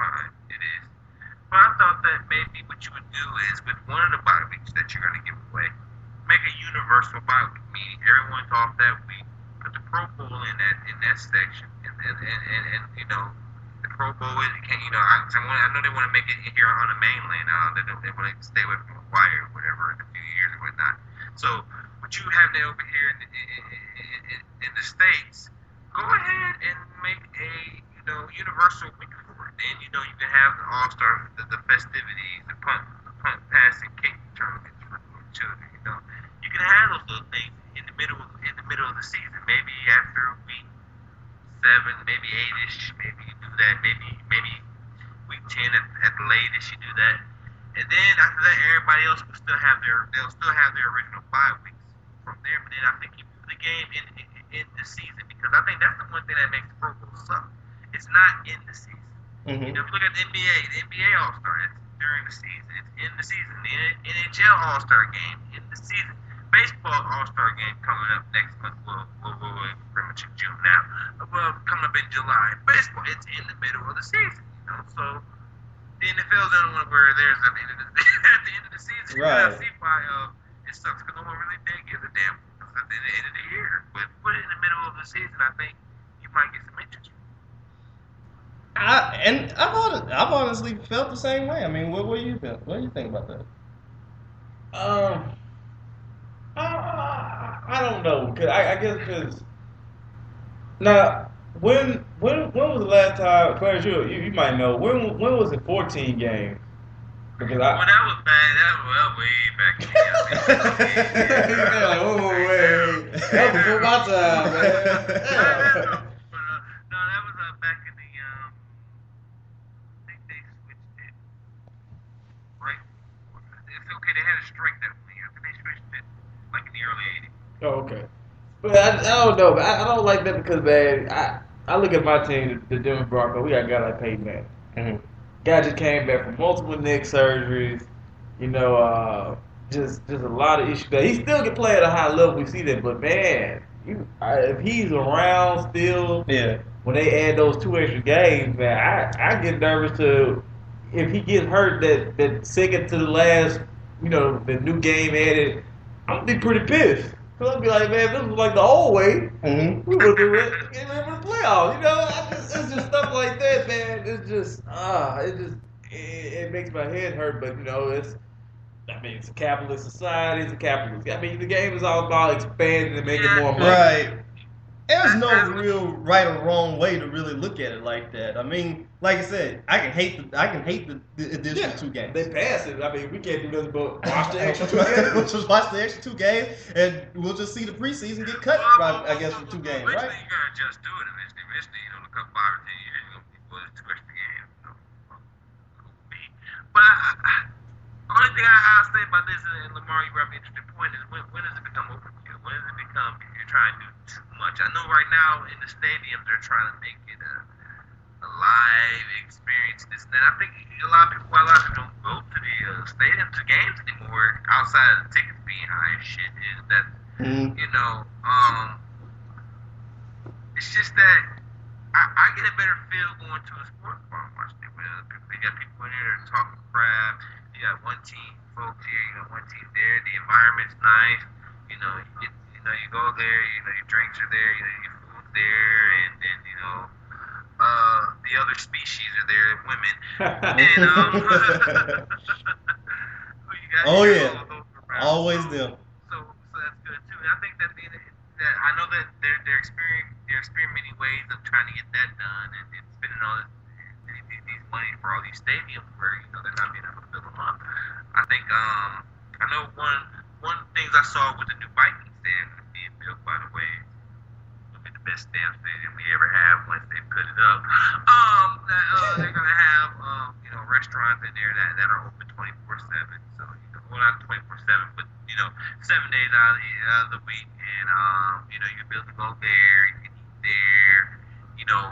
Fine, it is. But I thought is with one of the bye weeks that you're going to give away, make a universal bye week, meaning everyone's off that week. Put the Pro Bowl in that section, and you know, the Pro Bowl is you can't, you know, I know they want to make it here on the mainland. They want to stay away from the wire or whatever in a few years or whatnot. So what you have there over here in the States, go ahead and make a universal week for it. Then you can have the All-Star, the festivities, the punt passing kick tournaments for children. You can have those little things in the middle of the season. Maybe after week 7, maybe 8ish, maybe you do that. Maybe week 10 at the latest you do that. And then after that, everybody else will still have their original bye weeks from there. But then I think you move the game in the season, because I think that's the one thing that makes the Pro Bowl suck. It's not in the season. Mm-hmm. If you look at the NBA All-Star, it's during the season. It's in the season. The NHL All-Star game in the season. Baseball All-Star game coming up next month. Well, pretty much in June now. Well, coming up in July. Baseball, it's in the middle of the season. So the NFL is the only one where there's at the end of the season. Right. I see why it sucks, because no one really did give a damn at the end of the year. But put it in the middle of the season, I think you might get some interest. I've honestly felt the same way. I mean, what do you feel? What do you think about that? I don't know, cause I guess because now when was the last time? Clarence, you might know when was it 14 games? Because that was bad. That was way back. You're like, wait. That was before my time, man. No, that was back in the I think they switched it. Right. It's okay. They had a strike that one year. I think they switched it like in the early 80s. Oh, okay. But I don't know. But I don't like that because, man, I look at my team, the Denver Broncos. We got a guy like Peyton Manning. Mm-hmm. Guy just came back from multiple neck surgeries. Just a lot of issues. He still can play at a high level. We see that, but man, if he's around still, yeah. When they add those 2 extra games, man, I get nervous if he gets hurt that second to the last, the new game added. I'm gonna be pretty pissed. Cause I'll be like, man, this was like the old way. Mm-hmm. We would do it in the playoffs. It's just stuff like that, man. It's just, it makes my head hurt. But it's a capitalist society. It's a capitalist. The game is all about expanding and making more money. Right. There's no real right or wrong way to really look at it like that. I mean, like I said, I can hate the additional 2 games. They pass it. We can't do nothing but watch the extra 2 games. We'll just watch the extra 2 games, and we'll just see the preseason get cut. I guess for 2 games, right? You're gonna just do it eventually. In a couple 5 or 10 years, you're gonna be 2 extra games. But the only thing I'll say about this, and Lamar, you brought me an interesting point, is when does it become overkill? When does it become you're trying to do too much? I know right now in the stadiums they're trying to make it a live experience. This and that. I think a lot of people don't go to the stadiums, to games anymore, outside of the tickets being high as shit. Is that it's just that I get a better feel going to a sports bar and watching it. You got people in there talking crap. You got one team folks here, one team there. The environment's nice. You go there. Your drinks are there. Your food's there, and then the other species are there, women. And who you got? Oh yeah, always so, them. So that's good too. And I think that I know that they're experimenting ways of trying to get that done and spending all these money for all these stadiums where they're not being able to fill them up. I think I know one things I saw with the new Vikings stadium being built, by the way, it'll be the best damn stadium we ever have once they put it up. They're gonna have restaurants in there that are open 24/7. So well, not 24/7, but 7 days out of the week, and you'll be able to go there, you can eat there.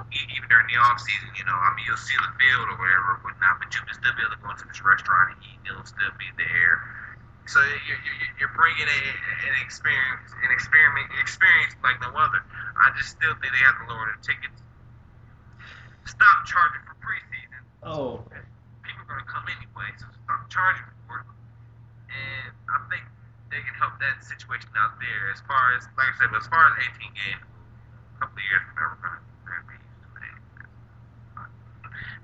Even during the off season, you'll see the field or whatever, or whatnot, but you can still be able to go into this restaurant and eat. It'll still be there. So you're bringing an experience like no other. I just still think they have to lower the tickets. Stop charging for preseason. Oh. People are gonna come anyway, so stop charging for it. they can help that situation out there. As far as, like I said, as far as 18 games, a couple of years from now, we're going to be used to it.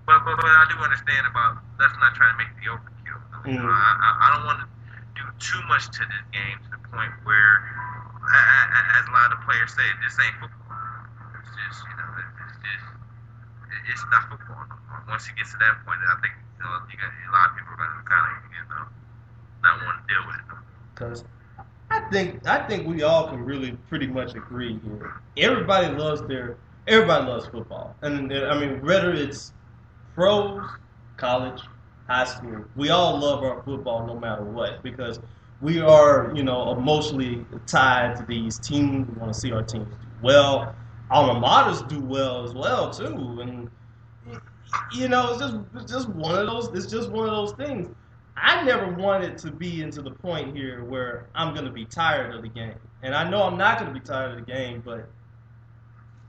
But I do understand about let's not try to make the overkill. You know, I don't want to do too much to this game to the point where, as a lot of the players say, this ain't football. It's just, you know, it's not football no more. Once it gets to that point, I think, you know, you got a lot of people are going to kind of, you know, not want to deal with it. Because I think we all can really pretty much agree here. Everybody loves football, and I mean whether it's pros, college, high school, we all love our football no matter what because we are, you know, emotionally tied to these teams. We want to see our teams do well. Alma maters do well as well too, and you know it's just one of those. It's just one of those things. I never wanted to be into the point here where I'm going to be tired of the game. And I know I'm not going to be tired of the game, but,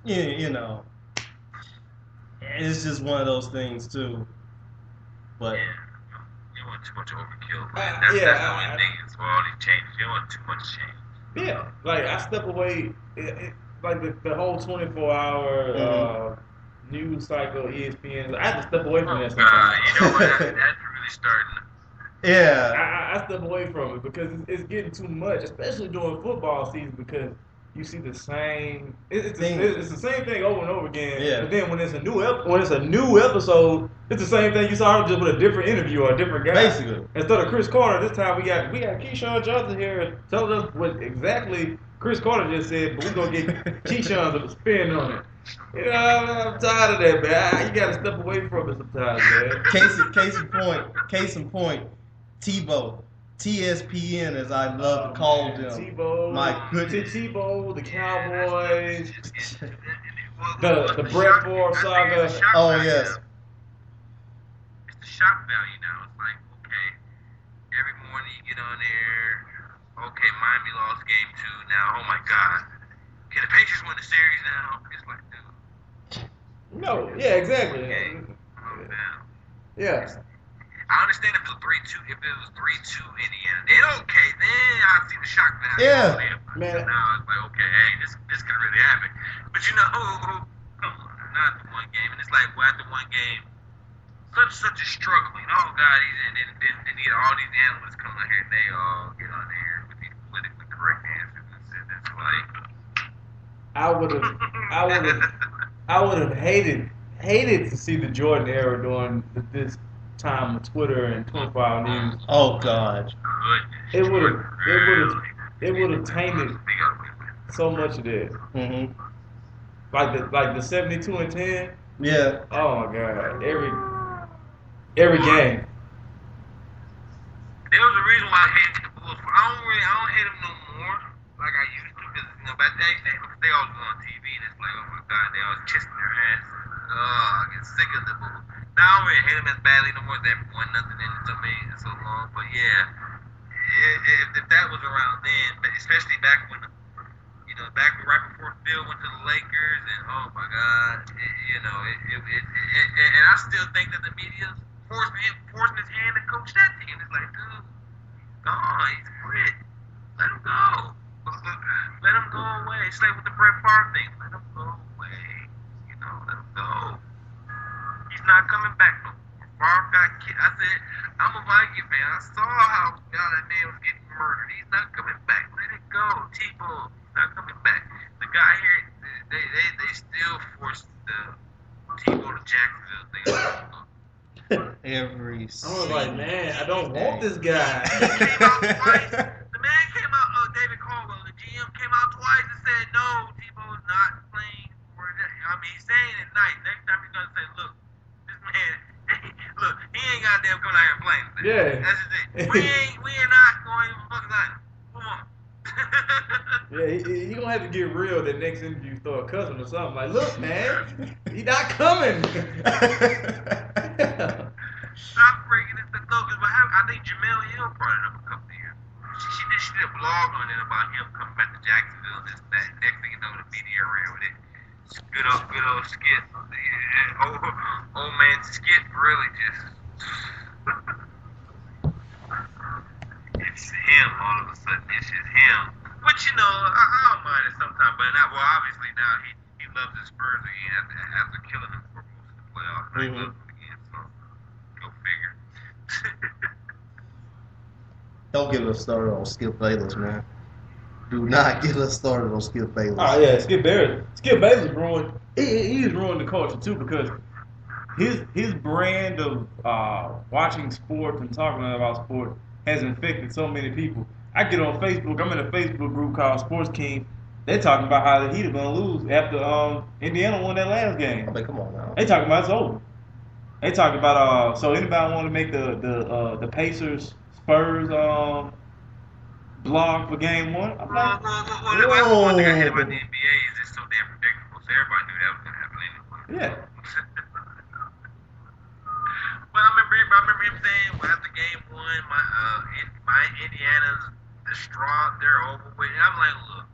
you know, it's just one of those things, too. But you want too much overkill. That's the only thing is for all these changes. You want too much change. Yeah. Like, I step away, like the whole 24-hour news cycle, ESPN, I have to step away from that sometimes. You know what? That's really starting. yeah, I step away from it because it's getting too much, especially during football season because you see the same. It's the same thing over and over again. Yeah. But then when it's a new episode, it's the same thing you saw just with a different interview or a different guy. Basically, instead of Chris Carter, this time we got Keyshawn Johnson here telling us what exactly Chris Carter just said, but we're gonna get Keyshawn's spin on it. You know, I'm tired of that, man. You gotta step away from it sometimes, man. Case in point, Tebow, TSPN as I love to call them. Tebow, my goodness. Tebow, the Cowboys, the Brett Favre saga. Oh yes. It's the shock value now. It's like, okay, every morning you get on there. Okay, Miami lost game 2. Now, oh my God, can the Patriots win the series now? It's like, dude. No, yeah, exactly. Okay. Yeah. I understand if it was 3-2. If it was 3-2 Indiana, then okay, then I see the shock value. Yeah, man. Now it's like, okay, hey, this could really happen. But you know, come on, not the one game, and it's like, well, after one game, such a struggling. Oh God, then you get all these analysts coming out here, and they all get on there with these politically correct answers, and it's like, I would have hated to see the Jordan era during this time with Twitter and 24-hour news. Oh God. It would have tainted so much of this. Mm-hmm. Like the 72-10. Yeah. Oh my God. Every game. There was a reason why I hated the Bulls. I don't hate them no more like I used to because, you know, back then they always go on TV and it's like, oh my God, they always kissing their ass. Oh, I get sick of the Bulls. Now I don't really hate them as badly no more. They haven't won nothing in so long. But yeah, if that was around then, especially back when, you know, right before Phil went to the Lakers, and oh my God, and I still think that the media's forcing his hand to coach that team. It's like, dude, gone, he's quit. Let him go. Let him go away. It's like with the Brett Favre thing. Let him go away. You know, let him go. He's not coming back no more. Favre got killed. I said, I'm a Viking fan. I saw how that man was getting murdered. He's not coming back. Let it go. Tebow, he's not coming back. The guy here, they still forced the Tebow to Jacksonville thing. Every I was like, man, I don't want this guy. The man came out, David Caldwell, the GM came out twice and said, no, Tebow's not playing for that. I mean, he's saying it nice. Next time he's going to say, look, this man, look, he ain't goddamn coming out here playing. Yeah. That's the thing. We ain't not going to fucking nothing. Come on. Yeah, he gonna have to get real that next interview, start cussing or something. Like, look, man, he not coming. Stop breaking it. I think Jamel Hill brought it up a couple of years. She did a blog on it about him coming back to Jacksonville. This, that. Next thing you know, the media ran with it. It's good old Skip. Old man Skip really just. It's him all of a sudden it's just him. Which, I don't mind it sometimes, but obviously now he loves his Spurs again after killing them for most of the playoffs. Now he loves them again, so go figure. Don't get us started on Skip Bayless, man. Do not get us started on Skip Bayless. Oh yeah, Skip Bayless ruined. He's ruined the culture too because his brand of watching sports and talking about sports has infected so many people. I get on Facebook. I'm in a Facebook group called Sports King. They're talking about how the Heat are gonna lose after Indiana won that last game. I mean, come on now. They talking about it's over. They talking about so anybody want to make the Pacers Spurs blog for game 1? I'm like, That's one thing I hate about the NBA is it's so damn predictable. So everybody knew that was gonna happen anyway. yeah. Well, I remember him saying after game 1, my Indiana's distraught, they're over with. And I'm like, look,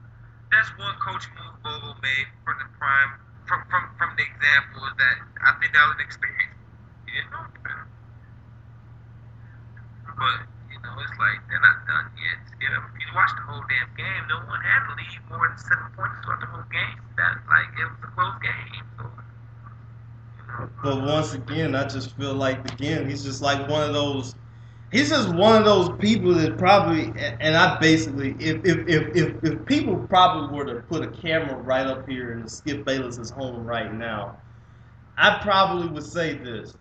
that's one coach move Bobo made from the prime, from the example is that I think that was an experience. He didn't know any better. But, it's like they're not done yet. If you watch the whole damn game, no one had to lead more than 7 points throughout the whole game. It was a close game. So, But once again, I just feel like he's just like one of those. He's just one of those people that probably, and I basically, if people probably were to put a camera right up here in Skip Bayless's home right now, I probably would say this.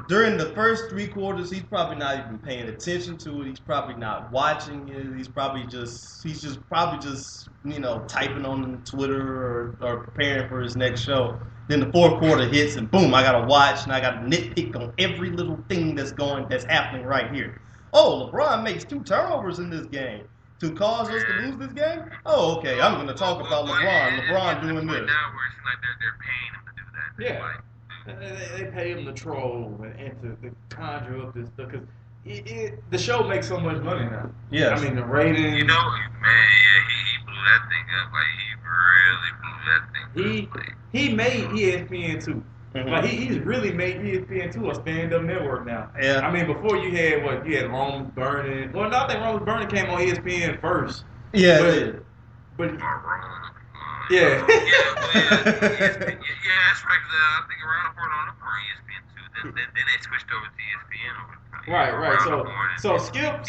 During the first 3 quarters, he's probably not even paying attention to it. He's probably not watching it. He's just typing on Twitter or preparing for his next show. Then the 4th quarter hits and boom, I gotta watch and I gotta nitpick on every little thing that's happening right here. Oh, LeBron makes 2 turnovers in this game to cause us to lose this game. Oh, okay, I'm gonna talk about LeBron doing this. Now where it's like they're paying him to do that. Yeah. They pay him to troll and to conjure up this stuff because the show makes so much money now. Yes. I mean, the ratings. He blew that thing up. Like, he really blew that thing up. He made ESPN too. Mm-hmm. Like, he's really made ESPN too a stand-up network now. Yeah. I mean, before you had Rome's Burning. Well, no, I think Rome's Burning came on ESPN first. Yeah, it did. But Yeah, that's right. I think around the on ESPN too. Then they switched over to ESPN. Right. So Skip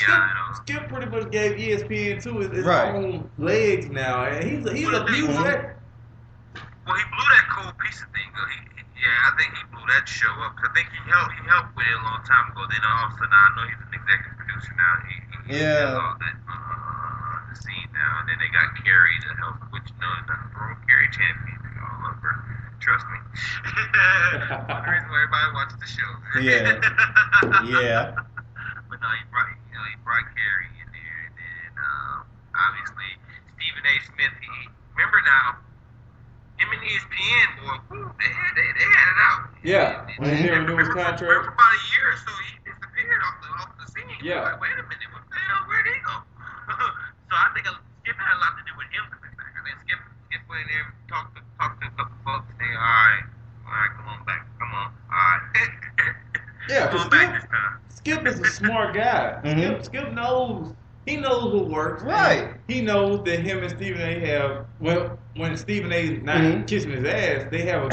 pretty much gave ESPN too his own legs now, and he's a huge that. Well, he blew that Cole Pizza thing. I think he blew that show up. I think he helped with it a long time ago. Then all of a sudden, I know he's an executive producer now. He does all that the scene now. And then they got Carrie to help, which is nothing wrong. Carrie champion all over. Trust me. The reason why everybody watches the show. Yeah. But no, he brought Carrie in there, and then obviously Stephen A. Smith. Remember now. Him and ESPN, boy, they had it out. Yeah, when he didn't renew his contract. For about a year or so, he disappeared off the scene. Yeah. Like, wait a minute, what the hell? Where'd he go? So I think Skip had a lot to do with him coming back. I think Skip went in there and talked to a couple folks. Say, all right, come on back, come on, all right. Yeah, come on back this time. Skip is a smart guy. Mm-hmm. Skip knows. He knows what works. Right. He knows that him and Stephen A. have when Stephen A. is not kissing his ass, they have a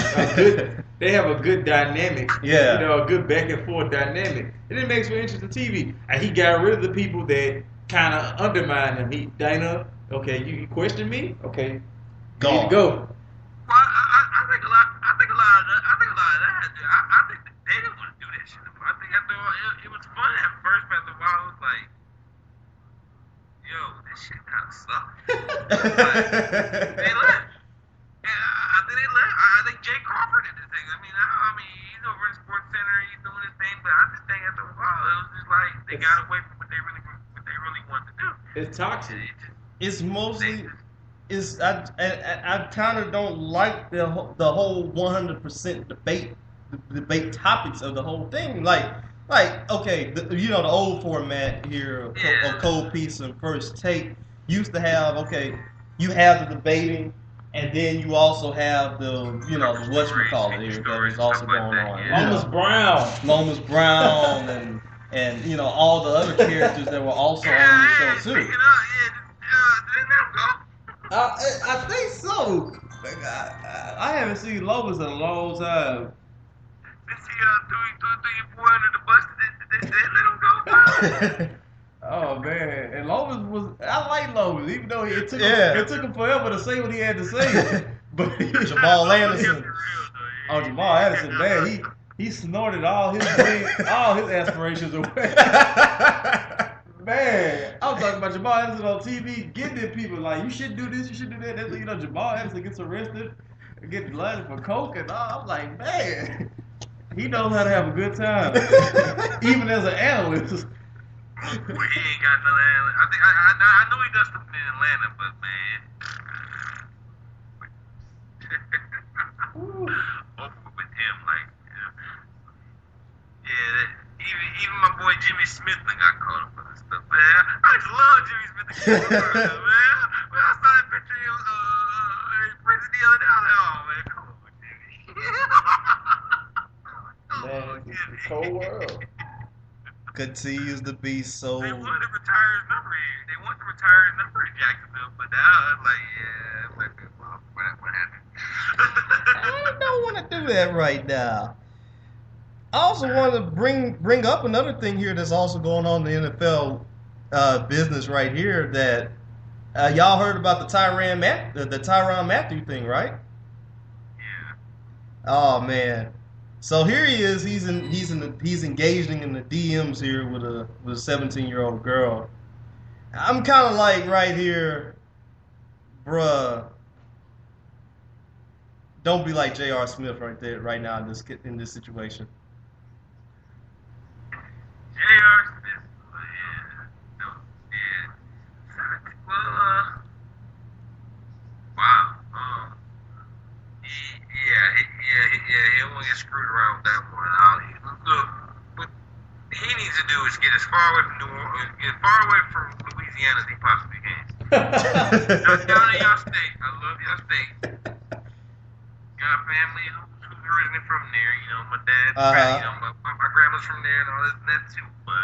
good dynamic. Yeah. A good back and forth dynamic. And it makes for interesting TV. And he got rid of the people that kind of undermine him. Dana, okay, you question me? Okay. Go. You need to go. Well, I think a lot of that. I think that they didn't want to do that shit. I think after a while, it was fun at first, but after a while, it was like, yo, this shit kind of sucks. They left. I think they left. I think Jay Crawford did this thing. I mean, he's over in Sports Center, he's doing his thing, but I just think after a while, it was just like they got away from what they really wanted to do. It's toxic. It's mostly. I kind of don't like the whole 100% debate topics of the whole thing. Like okay, the old format here of Cold Piece and First Take used to have, okay, you have the debating, and then you also have the whatchamacallit here that is also going on. Lomas Brown and and you know all the other characters that were also on the show too. Speaking of, didn't let him go. I think so. I haven't seen Lois in a long time. Since he threw your boy under the bus, they let him go. Oh man, and Lois I like Lois, even though it took him forever to say what he had to say. But Jamal Anderson. Oh, Jamal Anderson, man, he snorted all his aspirations away. Man, I was talking about Jamal Anderson on TV, getting at people like, you should do this, you should do that. That's, you know, Jamal Anderson gets arrested, gets lined for coke and all. I'm like, man, he knows how to have a good time, even as an analyst. Well, he ain't got no Atlanta. I know he does something in Atlanta, but man. Over with him, like, even my boy Jimmy Smith got caught up on this stuff, man. I just love Jimmy Smith, man. When I saw that picture of Prince the other day, I was like, oh man, come on, Jimmy. Man, it's a cold world. Continues to be so. They wanted to retire his number. They wanted to retire his number in Jacksonville, but now it's like, yeah, what happened? I don't want to do that right now. I also want to bring up another thing here that's also going on in the NFL business right here. That y'all heard about the Tyrann Mathieu thing, right? Yeah. Oh man. So here he is. He's engaging in the DMs here with a 17-year-old girl. I'm kind of like right here, bruh. Don't be like J.R. Smith right now in this situation. J.R. Smith, well, wow. He won't get screwed around with that one. Look, what he needs to do is get as far away from Louisiana as he possibly can. Down in y'all state, I love y'all state. Got a family who's originally from there. You know, my dad's my grandma's from there and all this and that too. But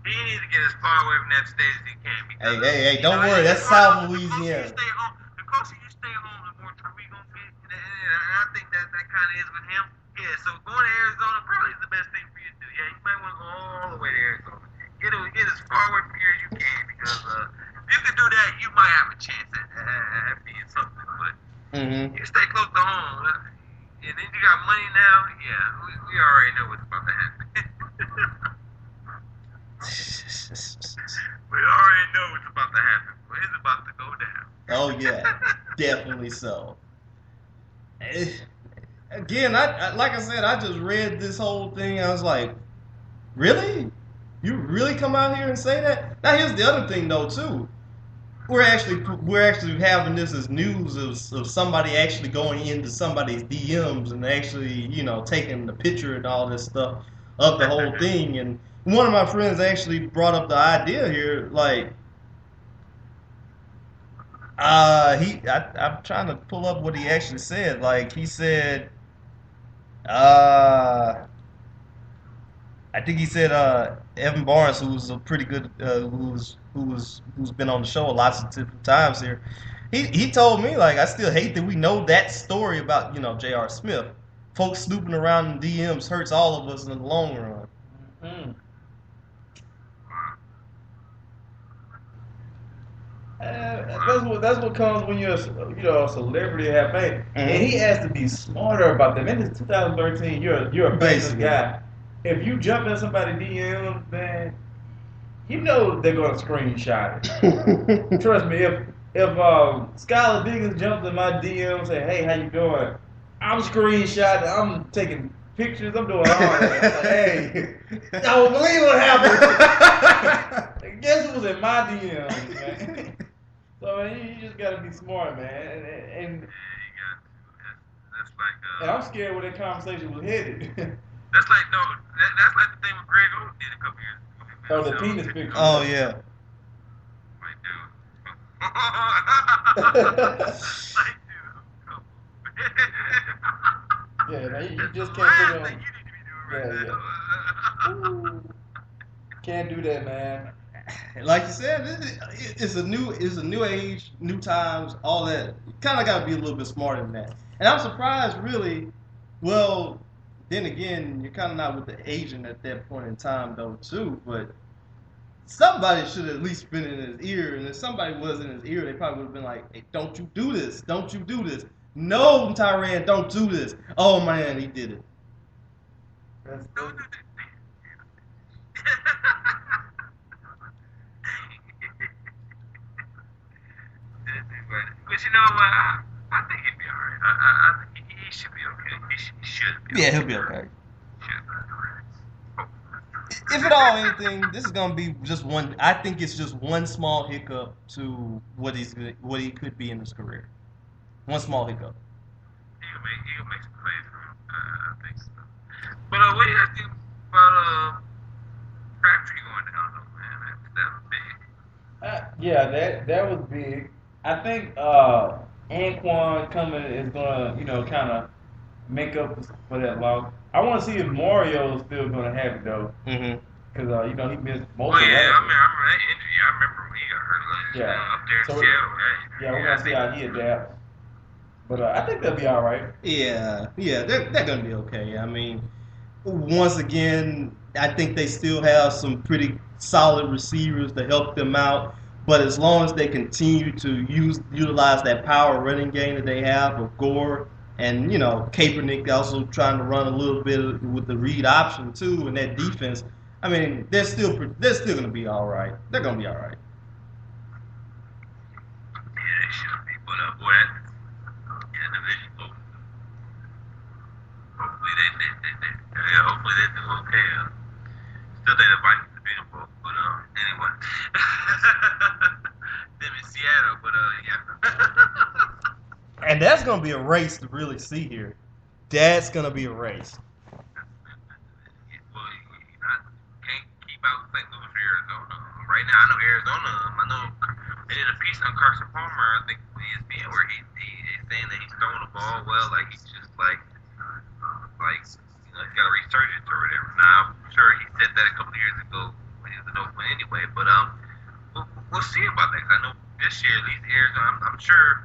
he needs to get as far away from that state as he can. Because, hey, don't worry, that's South Louisiana. The closer you stay home, the more trouble you're gonna get. And I think that kind of is with him. Yeah, so going to Arizona probably is the best thing for you to do. Yeah, you might want to go all the way to Arizona. Get as far away from here as you can, because if you can do that, you might have a chance at being something. But you stay close to home, and then you got money now. Yeah, we already know what's about to happen. We already know what's about to happen. But it's about to go down. Oh yeah, definitely so. Again, I like I said, I just read this whole thing. I was like, really? You really come out here and say that? Now here's the other thing though too. We're actually having this as news of somebody actually going into somebody's DMs and actually, you know, taking the picture and all this stuff of the whole thing. And one of my friends actually brought up the idea here, like, I'm trying to pull up what he actually said. Like he said, I think he said Evan Barnes, who's a pretty good, who's been on the show lots of different times here. He told me, like, I still hate that we know that story about, you know, J.R. Smith. Folks snooping around in DMs hurts all of us in the long run. Mm-hmm. That's what comes when you're a celebrity have fame. And he has to be smarter about that. Man, it's 2013. You're a famous guy. If you jump in somebody's DM, man, you know they're gonna screenshot it. Trust me. If Skylar Diggins jumps in my DM and say, "Hey, how you doing?" I'm screenshotting. I'm taking pictures. I'm doing all that. Like, hey, I don't believe what happened. Guess who was in my DMs, man? So you just gotta be smart, man. And that's like. And I'm scared where that conversation was headed. That's like that's like the thing with Greg Oden did a couple years ago. Oh, the penis picture. Oh yeah. Yeah, man, you just can't put it on. You need to be doing right now. Can't do that, man. Like you said, it's a new age, new times, all that. You kind of got to be a little bit smarter than that. And I'm surprised, really. Well, then again, you're kind of not with the agent at that point in time, though, too. But somebody should have at least been in his ear. And if somebody was in his ear, they probably would have been like, "Hey, don't you do this? Don't you do this? No, Tyrann, don't do this." Oh man, he did it. That's Don't do this. But you know what? I think he'd be alright. I think he should be okay. He should be. Yeah, he'll be okay. Should be. If at all anything, this is gonna be just one. I think it's just one small hiccup to what he could be in his career. One small hiccup. He'll make some plays for him. I think so. But what do you guys think about Crabtree going down though, man? That was big. Yeah, that was big. I think Anquan coming is gonna, kind of make up for that loss. I want to see if Mario is still gonna have it though, Mm-hmm. because he missed most Oh of yeah, that. I remember that injury. I remember when he got hurt up there in So Seattle. Yeah, we're gonna see how he adapts. But I think they'll be all right. Yeah, they're gonna be okay. I mean, once again, I think they still have some pretty solid receivers to help them out. But as long as they continue to utilize that power running game that they have of Gore and Kaepernick also trying to run a little bit with the read option too, and that defense, I mean, they're still gonna be all right. They're gonna be all right. Yeah, they should be. But boy, that division. Hopefully they do okay. Still think the Vikings will beat them both, but anyway. Them in Seattle, but yeah. And that's gonna be a race to really see here. That's gonna be a race. Well, you can't keep out St. Louis for Arizona. Right now, I know Arizona. I know they did a piece on Carson Palmer, I think, ESPN, where he is saying that he's throwing the ball well, like he's just like he's got a resurgence or whatever. Now, I'm sure he said that a couple of years ago when he was in Oakland anyway, but we'll see about that. 'Cause I know this year, at least Arizona, I'm sure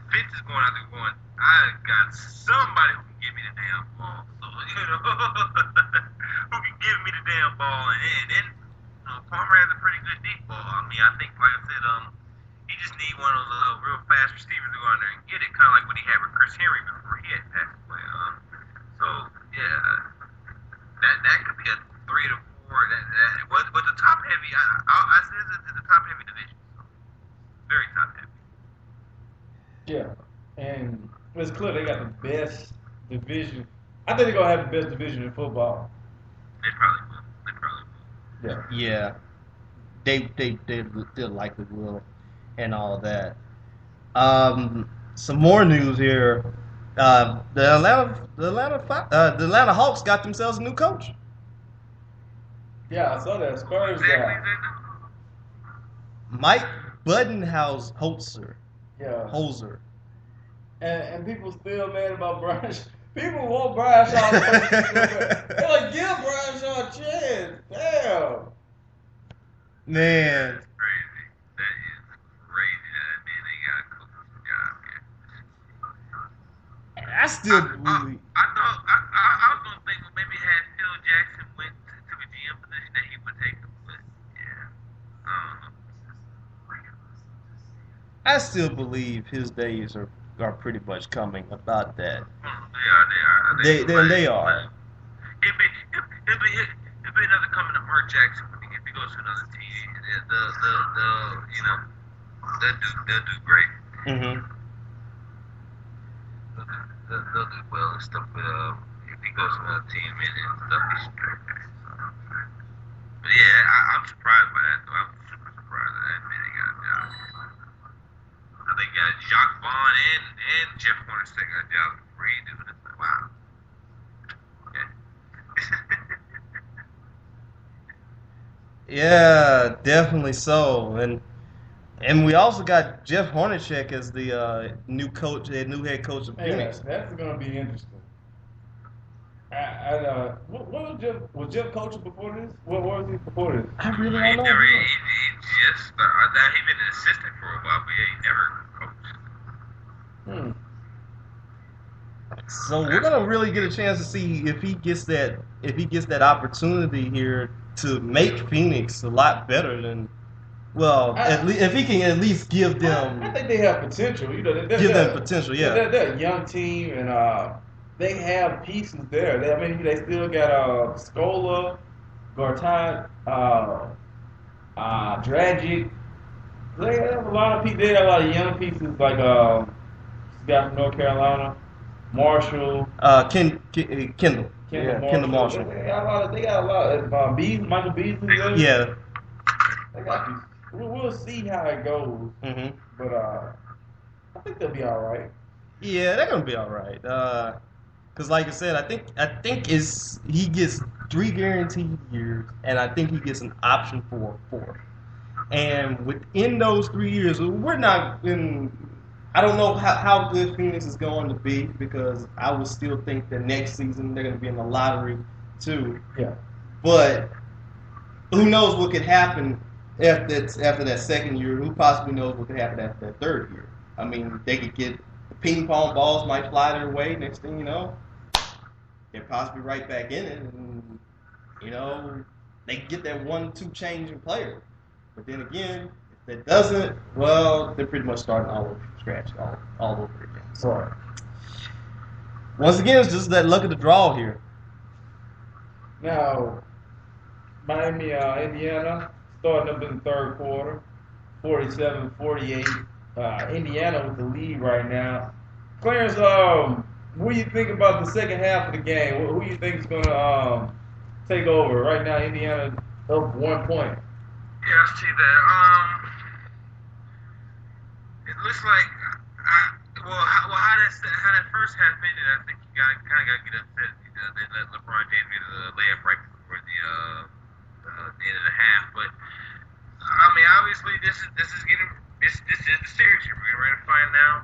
Fitz is going out there going, I got somebody who can give me the damn ball. So, who can give me the damn ball. And then Palmer has a pretty good deep ball. I mean, I think, like I said, he just need one of those real fast receivers to go out there and get it, kind of like what he had with Chris Henry before he had passed away. So, yeah, that could be a 3 to 4. But the top heavy, I said it's the top heavy division. So very top heavy. Yeah, and it's clear they got the best division. I think they're gonna have the best division in football. They probably will. Yeah. Yeah, they likely will, and all that. Some more news here. The Atlanta Hawks got themselves a new coach. Yeah, I saw that Spurs Exactly. guy. Mike Budenholzer. Yeah. Holzer. And people still mad about Brian. People want Brian Shaw. They're like, give Brian Shaw a chance. Damn. Man. That's crazy. That is crazy that man ain't got a coaching job yet. I still believe. I was gonna think maybe had Phil Jackson went to the GM position that he would take him, but yeah, I still believe his days are pretty much coming about that. They are. They are. It'd be another coming to Mark Jackson if he goes to another team. They'll do great. Mm-hmm. They'll do well and stuff. If he goes to another team and stuff, he should do okay. But yeah, I'm surprised by that. Though. I'm super surprised that man ain't got a job. I think Jacques Vaughn and Jeff Hornacek got jobs before he did. It's like, wow. Okay. Yeah, definitely so. And we also got Jeff Hornacek as the new head coach of Yeah, Phoenix. that's going to be interesting. Was Jeff coaching before this? What was he before this? I really He don't know. never, he just, he been an assistant for a while, but yeah, he never coached. So we're gonna really get a chance to see if he gets that opportunity here to make Phoenix a lot better than. Well, at least if he can at least give them. I think they have potential. You know, Give them potential, yeah. They're a young team, and they have pieces there. They still got Scola, Gortat, Dragic. They have a lot of people. They have a lot of young pieces like this guy from North Carolina, Marshall. Kendall. Kendall Marshall. They got a lot. Michael Beasley. Yeah. They got these. We'll see how it goes. Mm-hmm. But I think they'll be all right. Yeah, they're gonna be all right. Cause like I said, I think he gets 3 guaranteed years, and I think he gets an option for a 4th. And within those 3 years, we're not in. I don't know how good Phoenix is going to be, because I would still think that next season they're going to be in the lottery too. Yeah. But who knows what could happen after that second year? Who possibly knows what could happen after that third year? I mean, they could get the ping pong balls might fly their way. Next thing you know, they're possibly right back in it, and they can get that 1-2 change in player. But then again, if that doesn't, well, they're pretty much starting all over from scratch, all over again. So once again, it's just that luck of the draw here. Now, Miami, Indiana, starting up in the third quarter, 47-48. Indiana with the lead right now. Clarence, what do you think about the second half of the game? Who do you think is going to take over? Right now, Indiana up 1 point. Yeah, I see that. It looks like, how that first half ended, I think you kind of got to get upset. They let LeBron James get a layup right before the end of the half. But I mean, obviously, this is the series here. We're ready to find out.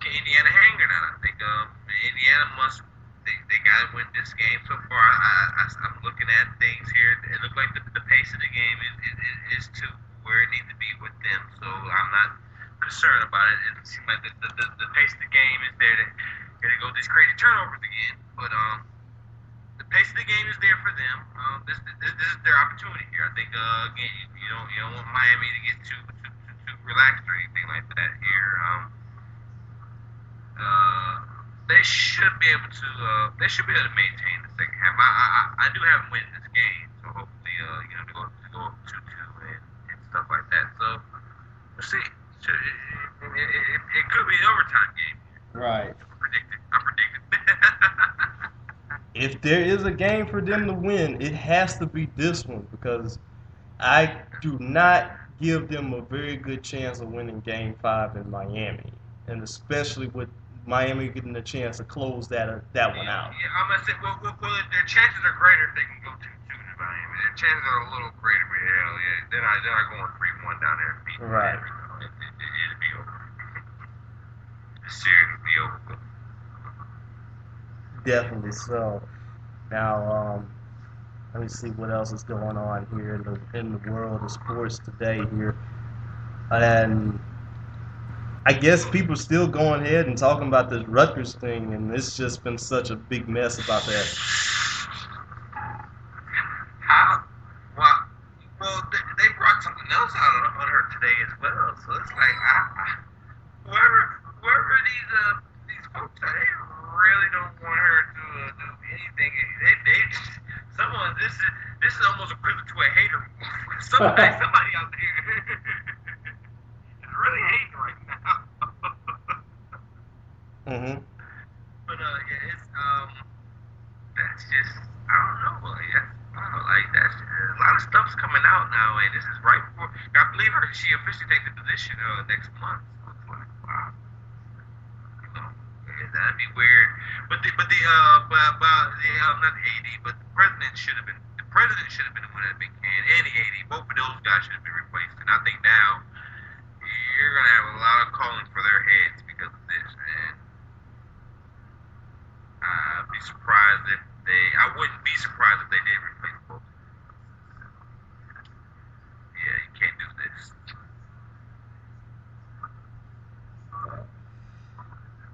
Can Indiana hang or not? I think Indiana must. They got to win this game. So far, I'm looking at things here. It looks like the pace of the game is to where it needs to be with them. So I'm not concerned about it. It seems like the pace of the game is there to go these crazy turnovers again. But the pace of the game is there for them. This is their opportunity here. I think again, you don't want Miami to get too relaxed or anything like that here. They should be able to maintain the second half. I do have them winning this game, so hopefully to go up 2-2 and stuff like that. So we'll see. It could be an overtime game. Right. I predicted. If there is a game for them to win, it has to be this one, because I do not give them a very good chance of winning Game 5 in Miami, and especially with Miami getting a chance to close that one out. Yeah, I'm gonna say, well, their chances are greater if they can go 2-2 to Miami. Their chances are a little greater, but hell yeah, they're not going 3-1 down there and beating Right. Miami. It'll be over. The series will be over. Definitely so. Now, let me see what else is going on here in the world of sports today here, and I guess people still going ahead and talking about this Rutgers thing, and it's just been such a big mess about that. How? Well, they brought something else out on her today as well. So it's like, whoever these folks are, they really don't want her to do anything. This is almost equivalent to a hater move. Somebody out there is really hating right now. Mm-hmm. But yeah, it's that's just, I don't know. That's a lot of stuff's coming out now, and this is right before, I believe she officially takes the position next month. So it's like, wow, that'd be weird. But not the AD, but the president should have been the one that been canned, and the AD. Both of those guys should have been replaced, and I think now you're gonna have a lot of calling for their heads because of this, and I'd be surprised if I wouldn't be surprised if they did replace both. Yeah, you can't do this.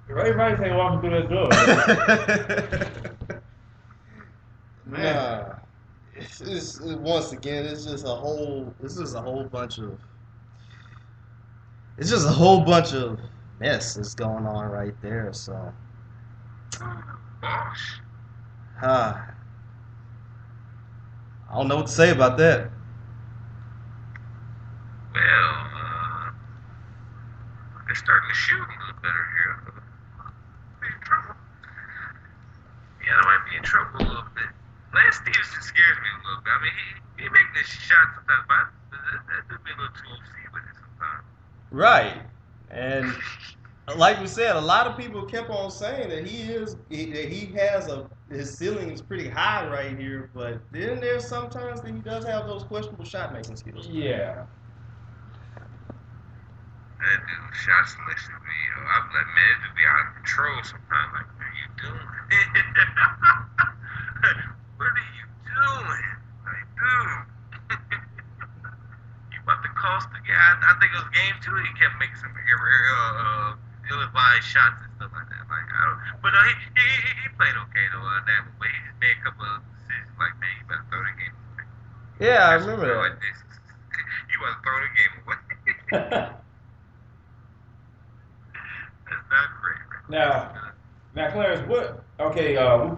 Ray Rice ain't walking through that door. Nah. Once again, it's just a whole bunch of mess that's going on right there. So, Bosh. I don't know what to say about that. Well, they're starting to shoot a little better here. Be in trouble. Yeah, they might be in trouble a little bit. Lance Stevenson scares me a little bit. I mean, he making this shot sometimes, but that could be a little too OC with it sometimes. Right, and like we said, a lot of people kept on saying that his ceiling is pretty high right here, but then there's sometimes that he does have those questionable shot making skills. Yeah. That dude shot selection be, I'm like, man, it would be out of control sometimes. Like, what are you doing? What are you doing? Like, dude. You about to cost the guy. I think it was game 2. He kept making some ill-advised shots and stuff like that. Like, I don't. But he played okay though. That way, he just made a couple of decisions. Like, man, you better throw the game away. Yeah, I remember that. Like this. You better throw the game away. That's not great. Now, Clarence,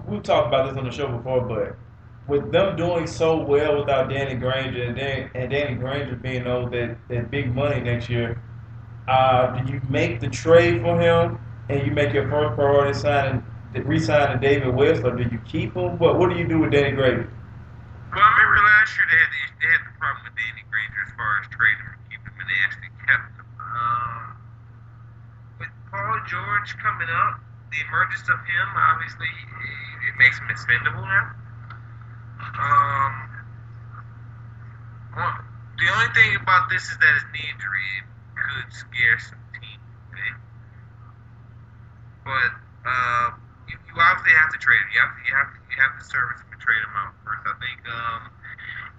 we've talked about this on the show before, but with them doing so well without Danny Granger and Danny Granger being owed that big money next year, do you make the trade for him and you make your first priority re-signing David West, or do you keep him? What do you do with Danny Granger? Well, I remember last year they had the problem with Danny Granger as far as trading him and keeping him, and they actually kept him. With Paul George coming up, the emergence of him, obviously, it makes him expendable now. The only thing about this is that his knee injury could scare some teams, okay? But you obviously have to trade him. You have to service him and trade him out first. I think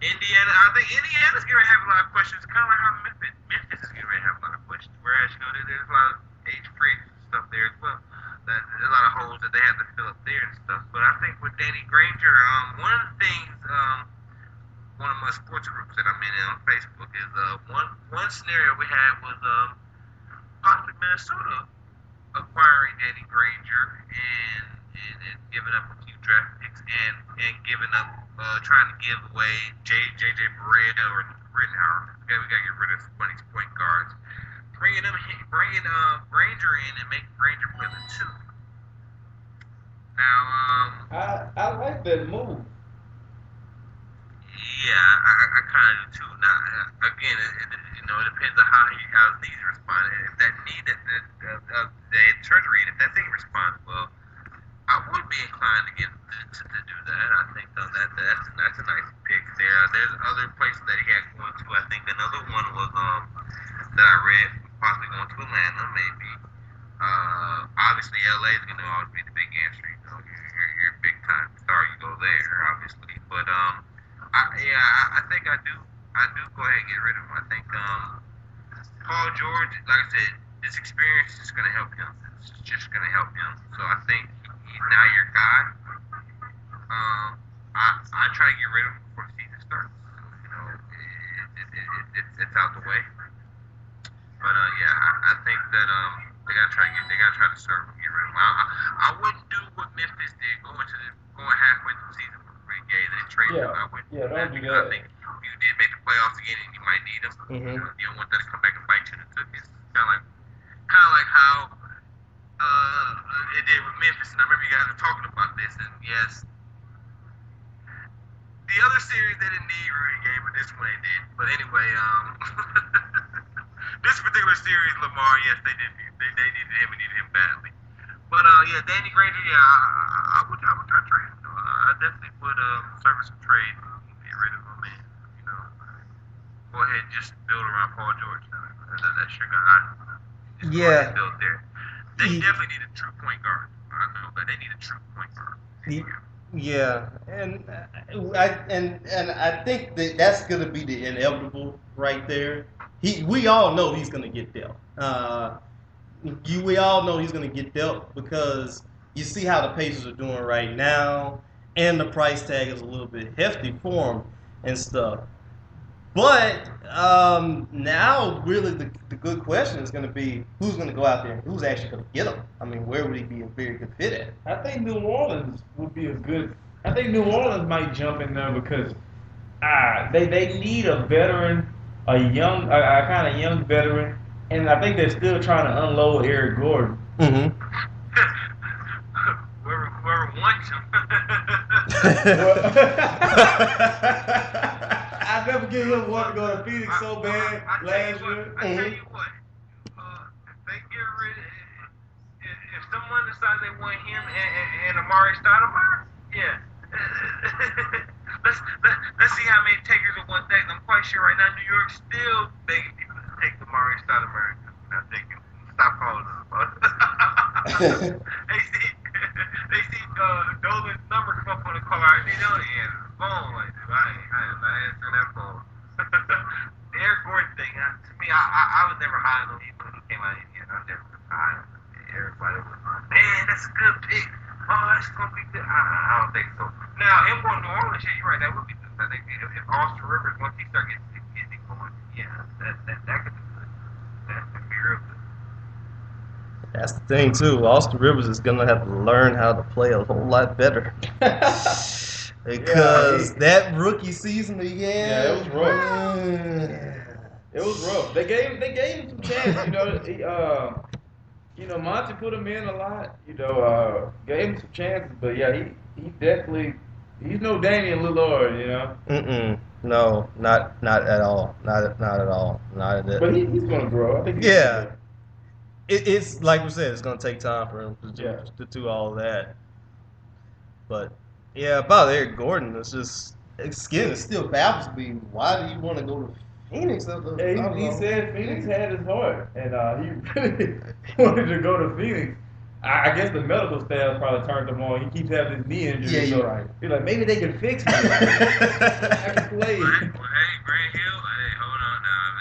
Indiana's going to have a lot of questions, kind of like how Memphis is going to have a lot of questions. Whereas there's a lot of age free stuff there as well. There's a lot of holes that they have to fill up there and stuff. But I think with Danny Granger, one of the things, one of my sports groups that I'm in on Facebook is one scenario we had was possibly Minnesota acquiring Danny Granger and giving up a few draft picks and giving up trying to give away JJ Barea or Rittenhauer. We gotta get rid of one of these point guards. Bringing Granger in and making Granger play the 2. Now, I like that move. Yeah, I kind of do too. Now, again, it depends on how his knees respond. If that knee that they had surgery, and if that thing responds well, I would be inclined to get to do that. I think that's a nice pick there. There's other places that he had going to. I think another one was that I read possibly going to Atlanta, maybe. Obviously, LA is going to always be the big answer. You're a big time star. You go there, obviously. But I think I do go ahead and get rid of him. I think Paul George, like I said, his experience is going to help him. It's just going to help him. So I think he's now your guy. I try to get rid of him before the season starts. It's out the way. But I think that they gotta try to serve him, get rid of him. I wouldn't do what Memphis did, going halfway through the season with Rick Gay, then trade him. I wouldn't do that because I think if you did make the playoffs again and you might need him, you don't want that to come back and bite you in the tooth. It's kind of like how it did with Memphis, and I remember you guys were talking about this, and yes, the other series they didn't need Rudy Gay, but this one they did. But anyway, this particular series, Lamar, yes, they did. They needed him and needed him badly. But Danny Granger, I would try to trade him. I definitely would service some trade and get rid of him, man. Go ahead and just build around Paul George. That's your guy. Just build there. They definitely need a true point guard. I know that they need a true point guard. Yeah, and I think that's gonna be the inevitable right there. We all know he's gonna get dealt. We all know he's gonna get dealt because you see how the Pacers are doing right now, and the price tag is a little bit hefty for him and stuff. But now, really, the good question is going to be who's going to go out there and who's actually going to get him. I mean, where would he be a very good fit at? I think New Orleans would be a good. I think New Orleans might jump in there because they need a veteran, a kind of young veteran, and I think they're still trying to unload Eric Gordon. Mm-hmm. Whoever wants him. I never get him want to go to Phoenix so bad last year. I tell you what, if they get rid of, if someone decides they want him and Amari Stoudemire, yeah. let's see how many takers will want that. I'm quite sure right now New York's still begging people to take Amari Stoudemire. I think stop calling them. They see Dolan's number come up on the caller ID on the end of the phone. Like, I am not answering that phone. The Eric Gordon thing, to me, I was never high on him when he came out of Indiana. I never was high on him. Everybody was like, man, that's a good pick. Oh, that's going to be good. I don't think so. Now, him going to New Orleans, yeah, you're right, that would be good. I think if Austin Rivers, once he starts getting going, yeah, that could be good. That could be real good. That's the thing too. Austin Rivers is gonna have to learn how to play a whole lot better because that rookie season he had. Yeah, it was rough. It was rough. They gave him some chances. Monty put him in a lot. Gave him some chances, but yeah, he definitely he's no Damian Lillard. No, not at all. Not at all. Not at all. But he's gonna grow. I think. Yeah. It's like we said, it's going to take time for him to do all of that. But, yeah, about Eric Gordon, it's just, again, it still baffles me. Why do you want to go to Phoenix? He said Phoenix had his heart, and he really wanted to go to Phoenix. I guess the medical staff probably turned him on. He keeps having his knee injury. Yeah, you're right. He's like, maybe they can fix me. I can play. Well, hey, Grant Hill, hold on now.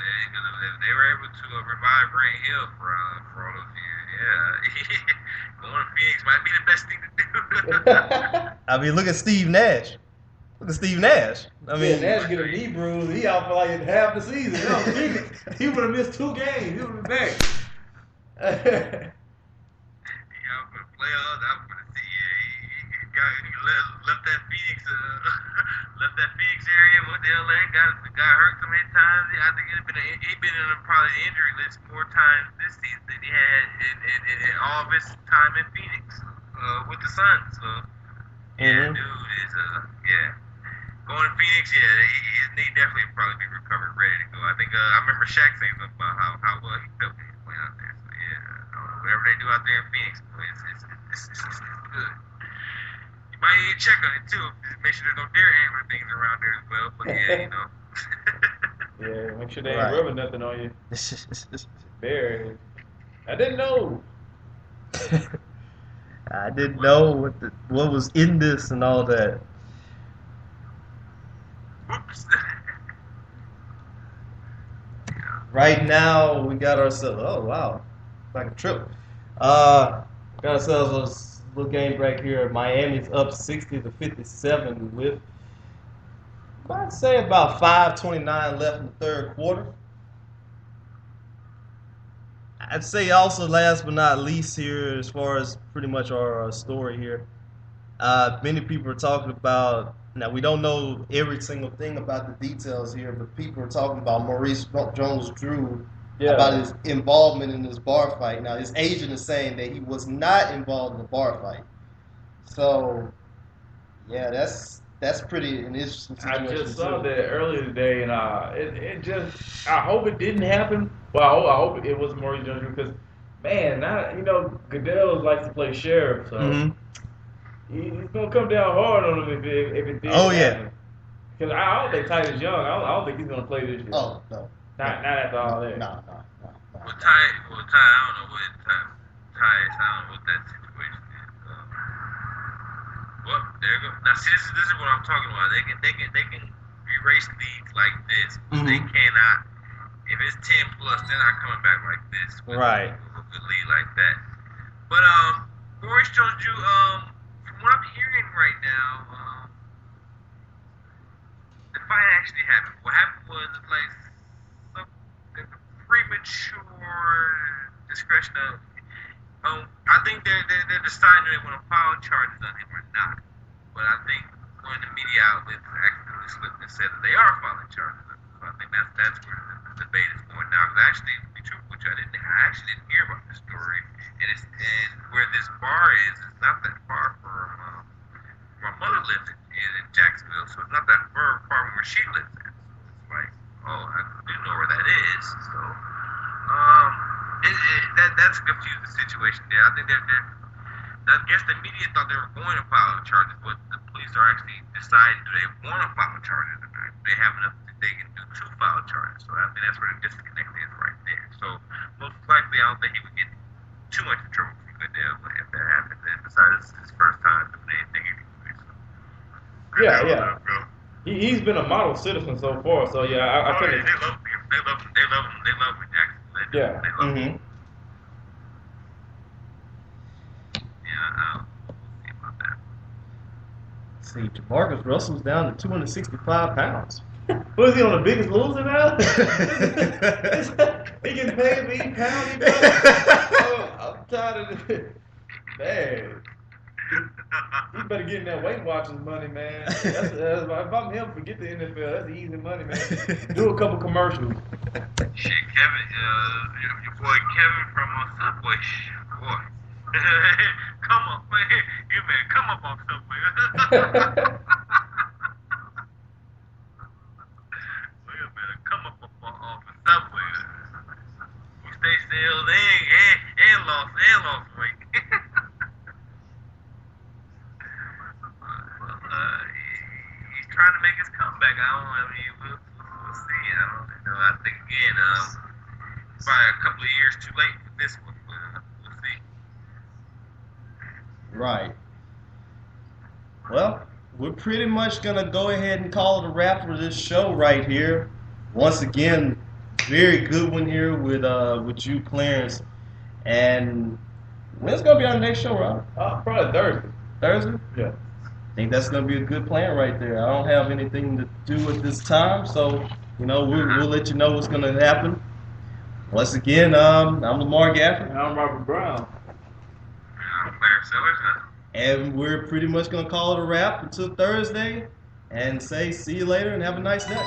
If they were able to revive Grant Hill for all those years, yeah. Going to Phoenix might be the best thing to do. I mean, look at Steve Nash. I mean, Nash get a knee bruise. He out for like half the season. He would have missed 2 games. He would have been back. Playoffs, I'm gonna see. He left that Phoenix area. Went to LA, got hurt so many times. I think he'd been in probably the injury list more times this season than he had in all of his time in Phoenix with the Suns. So yeah, dude is going to Phoenix. Yeah, his knee definitely probably be recovered, ready to go. I think I remember Shaq saying something about how well he felt when he played out there. So yeah, whatever they do out there in Phoenix, it's good. You might need to check on it too. Make sure there's no deer antler things around there as well. But yeah, Yeah, make sure they ain't rubbing nothing on you. Bear. I didn't know. I didn't know what was in this and all that. Oops. Right now, we got ourselves. Oh wow, like a trip. Got ourselves a little game right here. Miami's up 60-57 with, I'd say, about 5:29 left in the third quarter. I'd say also, last but not least here, as far as pretty much our story here, many people are talking about. Now, we don't know every single thing about the details here, but people are talking about Maurice Jones-Drew, about his involvement in this bar fight. Now, his agent is saying that he was not involved in the bar fight. So, yeah, that's pretty an interesting situation. I just saw that earlier today, and I hope it didn't happen. Well, I hope it was Maurice Jones-Drew because, man, Goodell likes to play sheriff, so. He's gonna come down hard on him if it did. Oh yeah. Because I don't think Titus Young. I don't think he's gonna play this year. Oh no. Not after all that. No. Well, Ty, I don't know what Ty. I don't know what that situation is. Well, there you go. Now, see, this is what I'm talking about. They can erase leads like this, but they cannot. If it's 10 plus, they're not coming back like this. With a lead like that. But Royce told you, from what I'm hearing right now, the fight actually happened. What happened was like some premature discretion of. I think they're deciding if they want to file charges on him or not. But I think one of the media outlets actually slipped and said that they are filing charges on him. So I think that's where the debate is going now. Because actually, to be truthful with you, I actually didn't hear about this story. And where this bar is not that far from where my mother lives in Jacksonville. So it's not that far from where she lives at. So it's like, oh, I do know where that is. So that's a confusing situation there. I think I guess the media thought they were going to file charges, but the police are actually deciding do they want to file charges or not. They have enough that they can do to file charges. So I think that's where the disconnect is right there. So most likely, I don't think he would get too much in trouble for Goodell if that happens. And besides, it's his first time doing anything anyway. So. Yeah. He's been a model citizen so far. So yeah, I think they love him. They love him in Jackson. They love him. See, Jamarcus Russell's down to 265 pounds. What is he on the Biggest Loser now? He getting paid for eating pound. I'm tired of this. Man. He better get in that Weight Watchers money, man. If I'm him, forget the NFL. That's easy money, man. Do a couple commercials. Shit, Kevin, your boy Kevin from Subway. Boy. Come up, man. You better come up on Subway. You better come up off the Subway. You stay still and lost weight. He's trying to make his comeback. We'll see. I think again, probably a couple of years too late for this one. We'll see. Right. Well, we're pretty much going to go ahead and call it a wrap for this show right here. Once again, very good one here with you, Clarence. And when's going to be our next show, Robert? Probably Thursday. Thursday? Yeah. I think that's going to be a good plan right there. I don't have anything to do at this time, so, we'll let you know what's going to happen. Once again, I'm Lamar Gafford. And I'm Robert Brown. I'm Clarence Sellers. And we're pretty much going to call it a wrap until Thursday and say see you later and have a nice day.